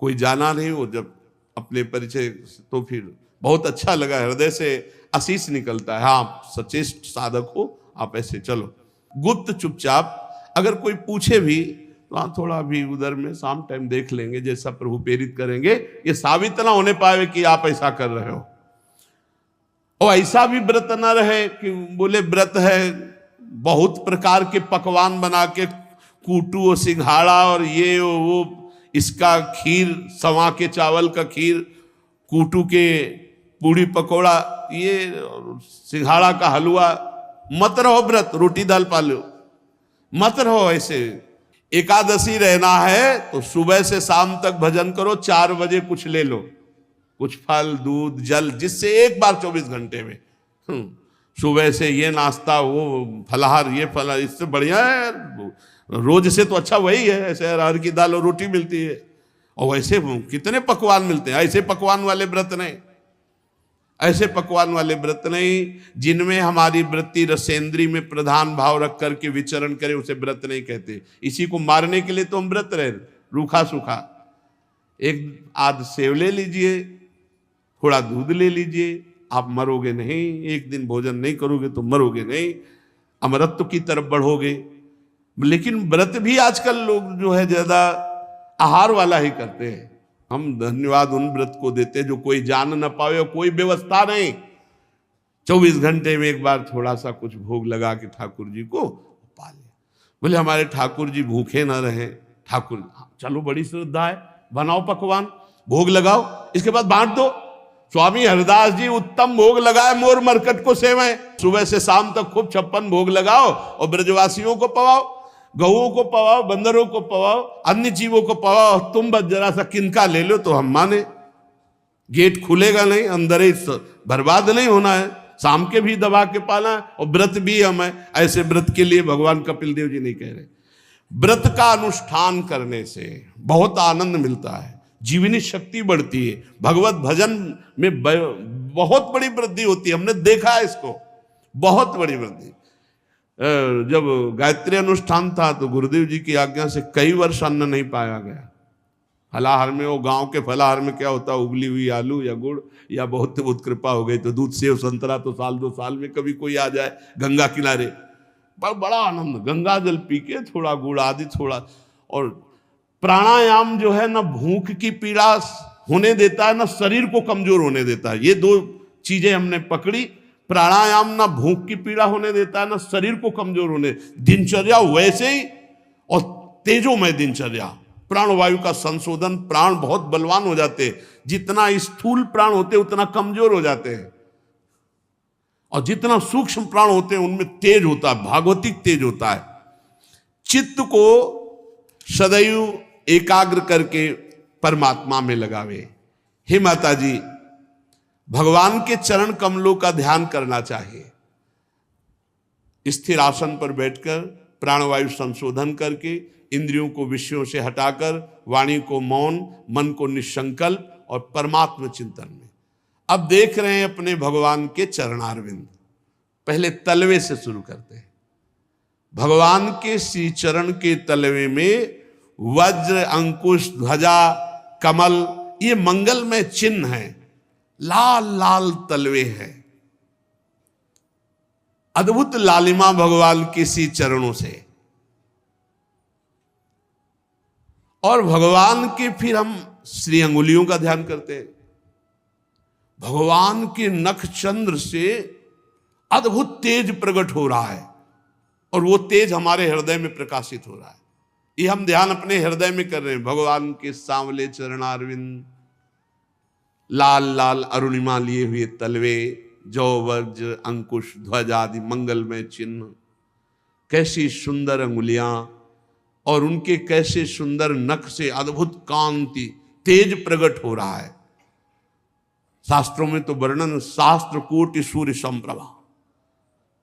कोई जाना नहीं। वो जब अपने परिचय, तो फिर बहुत अच्छा लगा, हृदय से आशीष निकलता है। हाँ, सचेष्ट साधक हो आप, ऐसे चलो गुप्त चुपचाप। अगर कोई पूछे भी तो हाँ, थोड़ा भी उधर में शाम टाइम देख लेंगे, जैसा प्रभु प्रेरित करेंगे। ये साबित ना होने पाए कि आप ऐसा कर रहे हो। और ऐसा भी व्रत ना रहे कि बोले व्रत है, बहुत प्रकार के पकवान बना के, कूटू और सिंघाड़ा और ये वो, इसका खीर, सवा के चावल का खीर, कूटू के पूड़ी पकौड़ा, ये सिंघाड़ा का हलवा। मत रहो व्रत, रोटी दाल पालो, मत रहो ऐसे। एकादशी रहना है तो सुबह से शाम तक भजन करो, 4 बजे कुछ ले लो, कुछ फल दूध जल, जिससे एक बार 24 घंटे में सुबह से ये नाश्ता वो फलाहार ये फलाहार, इससे बढ़िया है यार, रोज से तो अच्छा वही है। ऐसे अरहर की दाल और रोटी मिलती है, और वैसे कितने पकवान मिलते हैं। ऐसे पकवान वाले व्रत नहीं, ऐसे पकवान वाले व्रत नहीं जिनमें हमारी वृत्ति रसेंद्री में प्रधान भाव रख करके विचरण करे, उसे व्रत नहीं कहते। इसी को मारने के लिए तो हम व्रत रहे, रूखा सूखा। एक आध सेव ले लीजिए, थोड़ा दूध ले लीजिए, आप मरोगे नहीं। एक दिन भोजन नहीं करोगे तो मरोगे नहीं, अमरत्व की तरफ बढ़ोगे। लेकिन व्रत भी आजकल लोग जो है ज्यादा आहार वाला ही करते हैं। हम धन्यवाद उन व्रत को देते जो कोई जान न पावे, कोई व्यवस्था नहीं, 24 घंटे में एक बार थोड़ा सा कुछ भोग लगा के ठाकुर जी को पा ले। बोले हमारे ठाकुर जी भूखे ना रहे। ठाकुर चलो बड़ी श्रद्धा है, बनाओ पकवान, भोग लगाओ, इसके बाद बांट दो। स्वामी हरिदास जी उत्तम भोग लगाए, मोर मरकट को सेवएं। सुबह से शाम तक खूब 56 भोग लगाओ और ब्रजवासियों को पवाओ, गऊओं को पवाओ, बंदरों को पवाओ, अन्य जीवों को पवाओ। तुम बस जरा सा किनका ले लो तो हम माने। गेट खुलेगा नहीं, अंदर ही बर्बाद नहीं होना है, शाम के भी दबा के पाना है, और व्रत भी हमें। ऐसे व्रत के लिए भगवान कपिल देव जी नहीं कह रहे। व्रत का अनुष्ठान करने से बहुत आनंद मिलता है, जीवनी शक्ति बढ़ती है, भगवत भजन में बहुत बड़ी वृद्धि होती है। हमने देखा है इसको, बहुत बड़ी वृद्धि। जब गायत्री अनुष्ठान था तो गुरुदेव जी की आज्ञा से कई वर्ष अन्न नहीं पाया गया। फलाहार में, वो गांव के फलाहार में क्या होता, उबली हुई आलू या गुड़, या बहुत बहुत कृपा हो गई तो दूध सेव संतरा तो साल 2 साल में कभी कोई आ जाए गंगा किनारे, बड़ा आनंद, गंगा जल पी के थोड़ा गुड़ आदि थोड़ा। और प्राणायाम जो है ना भूख की पीड़ा होने देता है, ना शरीर को कमजोर होने देता है। ये 2 चीजें हमने पकड़ी। प्राणायाम ना भूख की पीड़ा होने देता है, ना शरीर को कमजोर होने। दिनचर्या वैसे ही, और तेजोमय दिनचर्या, प्राणवायु का संशोधन, प्राण बहुत बलवान हो जाते हैं। जितना स्थूल प्राण होते उतना कमजोर हो जाते हैं, और जितना सूक्ष्म प्राण होते हैं उनमें तेज होता है, भागवतिक तेज होता है। चित्त को सदैव एकाग्र करके परमात्मा में लगावे। हे माता जी, भगवान के चरण कमलों का ध्यान करना चाहिए। स्थिर आसन पर बैठकर प्राणवायु संशोधन करके, इंद्रियों को विषयों से हटाकर, वाणी को मौन, मन को निसंकल्प और परमात्मा चिंतन में। अब देख रहे हैं अपने भगवान के चरणारविंद। पहले तलवे से शुरू करते हैं। भगवान के श्री चरण के तलवे में वज्र, अंकुश, ध्वजा, कमल, ये मंगलमय चिन्ह है। लाल लाल तलवे हैं, अद्भुत लालिमा भगवान के श्री चरणों से। और भगवान के फिर हम श्री अंगुलियों का ध्यान करते हैं। भगवान के नख चंद्र से अद्भुत तेज प्रकट हो रहा है, और वो तेज हमारे हृदय में प्रकाशित हो रहा है। ये हम ध्यान अपने हृदय में कर रहे हैं। भगवान के सांवले चरणारविंद, लाल लाल अरुणिमा लिए हुए तलवे, जौ, वज्र, अंकुश, ध्वज आदि मंगलमय चिन्ह, कैसी सुंदर अंगुलियां, और उनके कैसे सुंदर नख से अद्भुत कांति, तेज प्रकट हो रहा है। शास्त्रों में तो वर्णन, सहस्त्र कोटि सूर्य संप्रभा,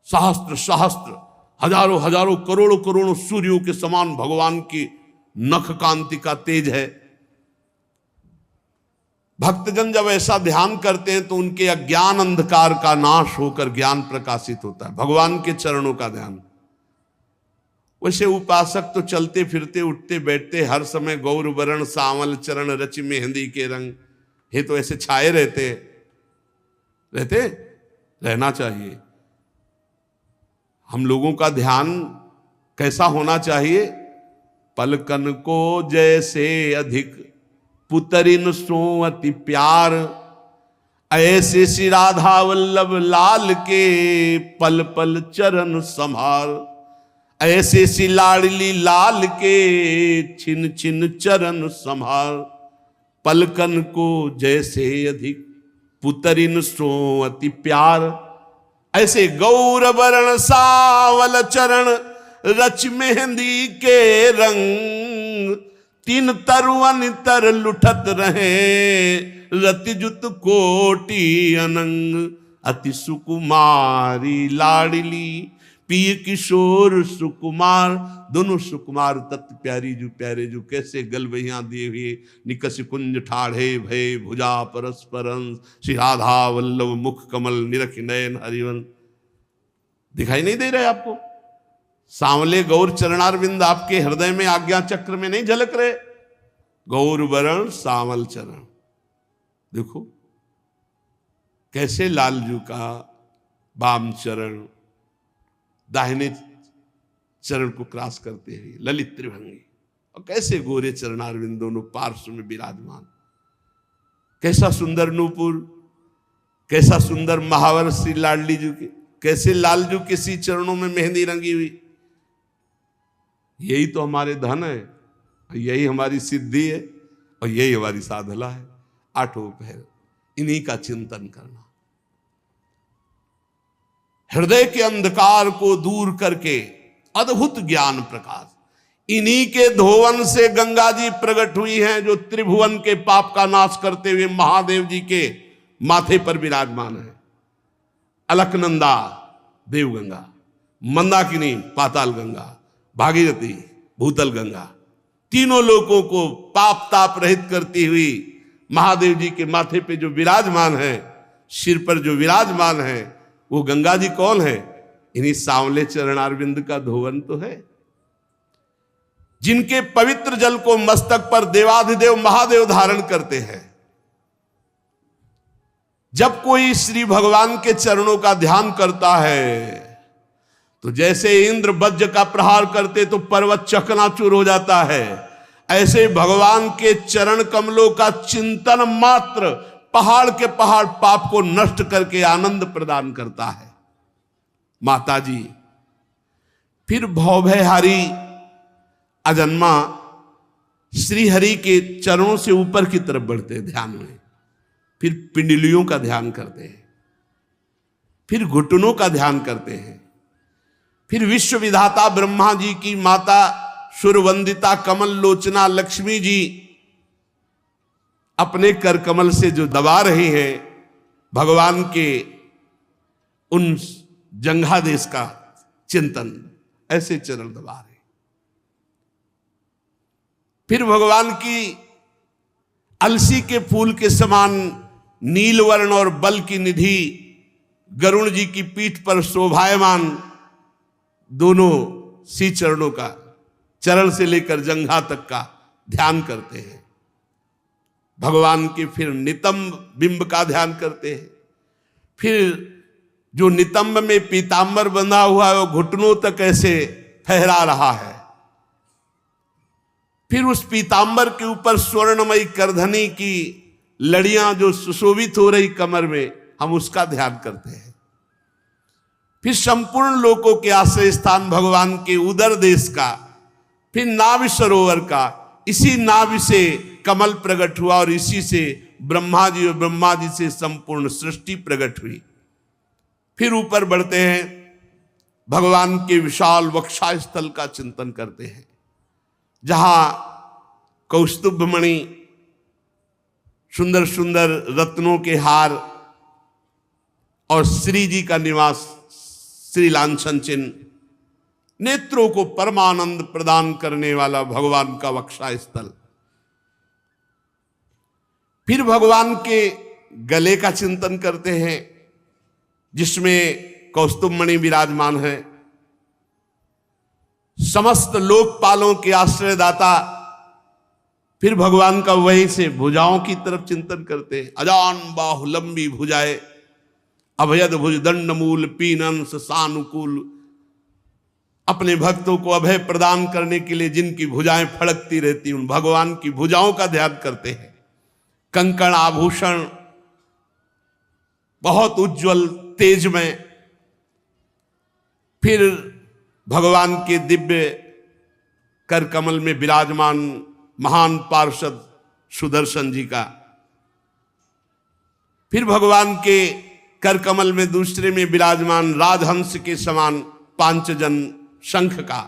सहस्त्र सहस्त्र, हजारों हजारों, करोड़ों करोड़ों सूर्यों के समान भगवान की नख कांति का तेज है। भक्तजन जब ऐसा ध्यान करते हैं तो उनके अज्ञान अंधकार का नाश होकर ज्ञान प्रकाशित होता है। भगवान के चरणों का ध्यान। वैसे उपासक तो चलते फिरते उठते बैठते हर समय गौर वरण सावल चरण रच मेहंदी के रंग, हे तो ऐसे छाए रहते रहना चाहिए। हम लोगों का ध्यान कैसा होना चाहिए? पलकन को जैसे अधिक पुतरिन सो अति प्यार, ऐसे श्री राधा वल्लभ लाल के पल पल चरण संभार, ऐसे श्री लाडली लाल के छिन छिन चरण संभार। पलकन को जैसे अधिक पुतरिन सो अति प्यार, ऐसे गौर वरण सावल चरण रच मेहंदी के रंग, तीन तरुवन तर लुठत रहे, रतिजुत कोटि अनंग, अति सुकुमारी लाडली, पिय किशोर सुकुमार। दोनों सुकुमार तत्व प्यारी जो प्यारे जो कैसे गल बहिया दिए हुए, निकस कुंज ठाढ़े भय भुजा परस्परं, श्री राधा वल्लभ मुख कमल निरख नयन हरिवन। दिखाई नहीं दे रहे आपको? सांवले गौर चरणारविंद आपके हृदय में आज्ञा चक्र में नहीं झलक रहे? गौर वरण सांवल चरण, देखो कैसे लालजू का वाम चरण दाहिने चरण को क्रॉस करते हुए ललित त्रिभंगी, और कैसे गोरे चरणारविंद दोनों पार्श्व में विराजमान। कैसा सुंदर नूपुर, कैसा सुंदर महावर श्री लाडली जी के, कैसे लालजू के सी चरणों में मेहंदी रंगी हुई। यही तो हमारे धन है, यही हमारी सिद्धि है, और यही हमारी साधना है। आठों पहर इन्हीं का चिंतन करना, हृदय के अंधकार को दूर करके अद्भुत ज्ञान प्रकाश, इन्हीं के धोवन से गंगा जी प्रकट हुई हैं, जो त्रिभुवन के पाप का नाश करते हुए महादेव जी के माथे पर विराजमान है। अलकनंदा देवगंगा, मंदाकिनी पाताल गंगा, भागीरथी भूतल गंगा, तीनों लोगों को पाप ताप रहित करती हुई महादेव जी के माथे पे जो विराजमान है, सिर पर जो विराजमान है, वो गंगा जी कौन है? इन्हीं सांवले चरणारविंद का धोवन तो है, जिनके पवित्र जल को मस्तक पर देवाधिदेव महादेव धारण करते हैं। जब कोई श्री भगवान के चरणों का ध्यान करता है, तो जैसे इंद्र वज्र का प्रहार करते तो पर्वत चकनाचूर हो जाता है, ऐसे भगवान के चरण कमलों का चिंतन मात्र पहाड़ के पहाड़ पाप को नष्ट करके आनंद प्रदान करता है। माता जी फिर भवभयहारी अजन्मा श्री हरि के चरणों से ऊपर की तरफ बढ़ते हैं ध्यान में, फिर पिंडलियों का ध्यान करते हैं, फिर घुटनों का ध्यान करते हैं, फिर विश्व विधाता ब्रह्मा जी की माता सुरवंदिता कमल लोचना लक्ष्मी जी अपने कर कमल से जो दबा रही हैं भगवान के उन जंघादेश का चिंतन, ऐसे चरण दबा रहे। फिर भगवान की अलसी के फूल के समान नीलवर्ण और बल की निधि गरुण जी की पीठ पर शोभायमान दोनों सी चरणों का, चरण से लेकर जंघा तक का ध्यान करते हैं। भगवान के फिर नितंब बिंब का ध्यान करते हैं, फिर जो नितंब में पीतांबर बंधा हुआ है वो घुटनों तक ऐसे फहरा रहा है, फिर उस पीतांबर के ऊपर स्वर्णमयी करधनी की लड़ियां जो सुशोभित हो रही कमर में, हम उसका ध्यान करते हैं। फिर संपूर्ण लोकों के आश्रय स्थान भगवान के उदर देश का, फिर नाभि सरोवर का, इसी नाभि से कमल प्रकट हुआ और इसी से ब्रह्मा जी और ब्रह्मा जी से संपूर्ण सृष्टि प्रकट हुई। फिर ऊपर बढ़ते हैं, भगवान के विशाल वक्षा स्थल का चिंतन करते हैं, जहां कौस्तुभमणि, सुंदर सुंदर रत्नों के हार और श्री जी का निवास, श्री लांछन चिन्ह, नेत्रों को परमानंद प्रदान करने वाला भगवान का वक्षा स्थल। फिर भगवान के गले का चिंतन करते हैं, जिसमें कौस्तुभमणि विराजमान है। समस्त लोकपालों के आश्रयदाता, फिर भगवान का वहीं से भुजाओं की तरफ चिंतन करते हैं। अजान बाहु लंबी भुजाएं, अभयद भुज दंड मूल पीनंस सानुकूल, अपने भक्तों को अभय प्रदान करने के लिए जिनकी भुजाएं फड़कती रहती, उन भगवान की भुजाओं का ध्यान करते हैं। कंकण आभूषण बहुत उज्जवल तेजमय, फिर भगवान के दिव्य कर कमल में विराजमान महान पार्षद सुदर्शन जी का, फिर भगवान के कर कमल में दूसरे में विराजमान राजहंस के समान पांचजन शंख का,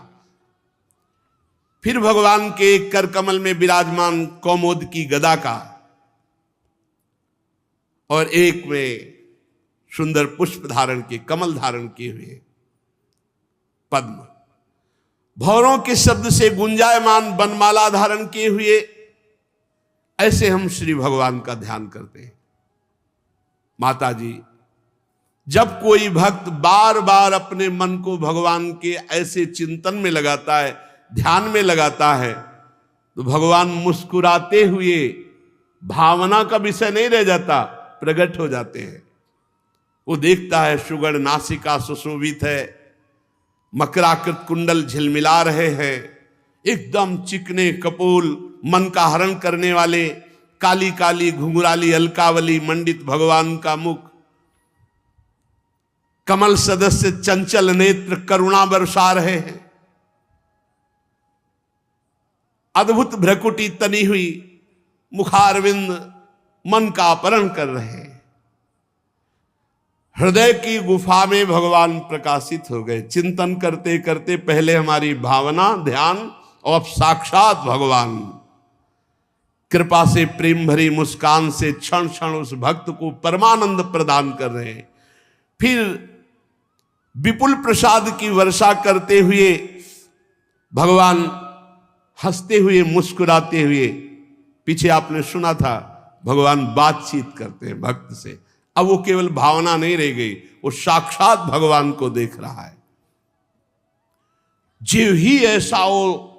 फिर भगवान के एक कर कमल में विराजमान कौमोद की गदा का और एक में सुंदर पुष्प धारण के कमल धारण किए हुए पद्म, भौरों के शब्द से गुंजायमान बनमाला धारण किए हुए, ऐसे हम श्री भगवान का ध्यान करते हैं। माता जी, जब कोई भक्त बार बार अपने मन को भगवान के ऐसे चिंतन में लगाता है, ध्यान में लगाता है, तो भगवान मुस्कुराते हुए भावना का विषय नहीं रह जाता, प्रकट हो जाते हैं। वो देखता है सुगण नासिका सुशोभित है, मकराकृत कुंडल झिलमिला रहे हैं, एकदम चिकने कपोल मन का हरण करने वाले, काली काली घुंघराली अलकावली मंडित भगवान का मुख, कमल सदस्य चंचल नेत्र करुणा बरसा रहे हैं, अद्भुत भ्रकुटी तनी हुई मुखारविंद मन का अपहरण कर रहे हैं। हृदय की गुफा में भगवान प्रकाशित हो गए। चिंतन करते करते पहले हमारी भावना ध्यान, और साक्षात भगवान कृपा से प्रेम भरी मुस्कान से क्षण क्षण उस भक्त को परमानंद प्रदान कर रहे हैं। फिर विपुल प्रसाद की वर्षा करते हुए भगवान हंसते हुए मुस्कुराते हुए, पीछे आपने सुना था भगवान बातचीत करते हैं भक्त से, अब वो केवल भावना नहीं रह गई, वो साक्षात भगवान को देख रहा है। जीव ही ऐसा हो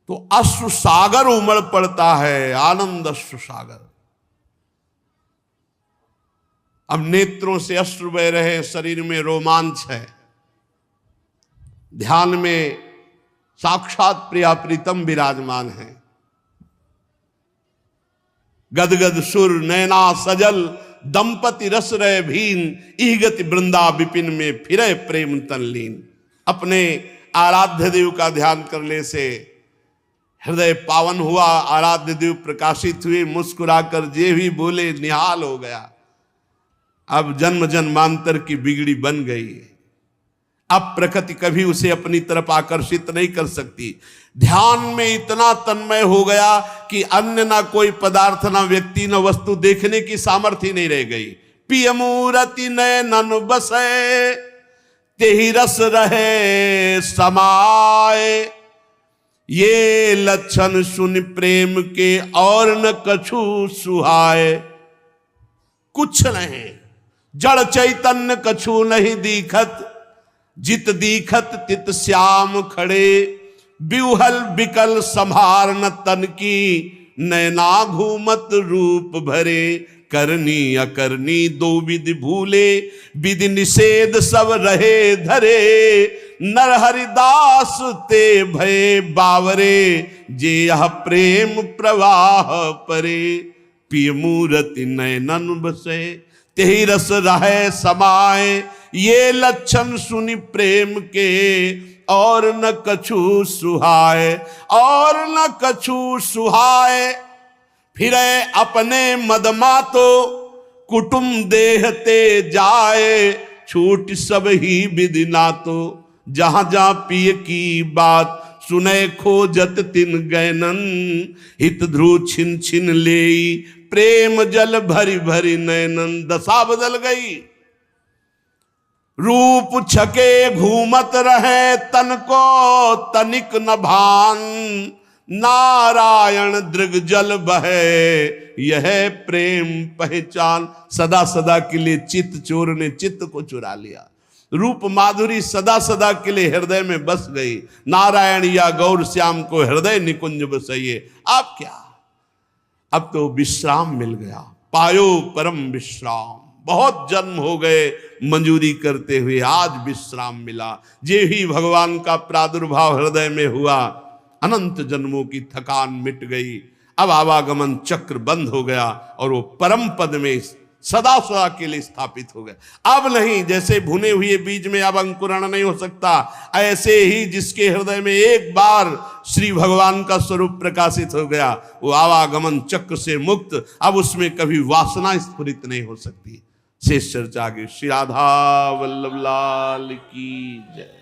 तो अश्रु सागर उमड़ पड़ता है, आनंद अश्रु सागर। अब नेत्रों से अश्रु बह रहे, शरीर में रोमांच है, ध्यान में साक्षात प्रिया प्रीतम विराजमान है। गदगद सुर नैना सजल दंपति रस रहे भीन, ईगति वृंदा विपिन में फिरे प्रेम तनलीन। अपने आराध्य देव का ध्यान करने से हृदय पावन हुआ, आराध्य देव प्रकाशित हुए, मुस्कुराकर जे भी बोले निहाल हो गया। अब जन्म जन्मांतर की बिगड़ी बन गई, अब प्रकृति कभी उसे अपनी तरफ आकर्षित नहीं कर सकती। ध्यान में इतना तन्मय हो गया कि अन्य ना कोई पदार्थ, ना व्यक्ति, ना वस्तु देखने की सामर्थ्य नहीं रह गई। पिय मूरति नयनन बसे, तेहि रस रहे समाए, ये लक्षण सुन प्रेम के और न कछु सुहाए। कुछ नहीं, जड़ चैतन्य कछु नहीं दीखत, जित दीखत तित श्याम खड़े। बिउहल बिकल संभार न तन की, नैना घूमत रूप भरे। करनी अकरनी दो विधि भूले, विधि निषेध सब रहे धरे। नर हरिदास ते भय बावरे, जे यह प्रेम प्रवाह परे। पिय मूरति नयनन बसे, तेहि रस रहे समाए। ये लक्षण सुनि प्रेम के, और न कछु सुहाए, और न कछु सुहाए। फिरे अपने मदमा तो, कुटुम देहते जाए। छूट सब ही विधि ना तो, जहां जहां पिय की बात। सुने खोजत तिन गैनन, हित ध्रुव छिन छिन लेई। प्रेम जल भरी भरी नैनन। दशा बदल गई, रूप छके घूमत रहे, तन को तनिक न भान। नारायण दृग जल बहे, यह प्रेम पहचान। सदा सदा के लिए चित्त चोर ने चित्त को चुरा लिया। रूप माधुरी सदा सदा के लिए हृदय में बस गई। नारायण या गौर श्याम को हृदय निकुंज बसाइए। अब क्या, अब तो विश्राम मिल गया। पायो परम विश्राम। बहुत जन्म हो गए मंजूरी करते हुए, आज विश्राम मिला। जे ही भगवान का प्रादुर्भाव हृदय में हुआ, अनंत जन्मों की थकान मिट गई। अब आवागमन चक्र बंद हो गया और वो परम पद में सदा सदा के लिए स्थापित हो गए। अब नहीं, जैसे भुने हुए बीज में अब अंकुरण नहीं हो सकता, ऐसे ही जिसके हृदय में एक बार श्री भगवान का स्वरूप प्रकाशित हो गया, वो आवागमन चक्र से मुक्त। अब उसमें कभी वासना स्फुरित नहीं हो सकती। शेष चर्चा आगे। श्री राधा वल्लभ लाल की जय।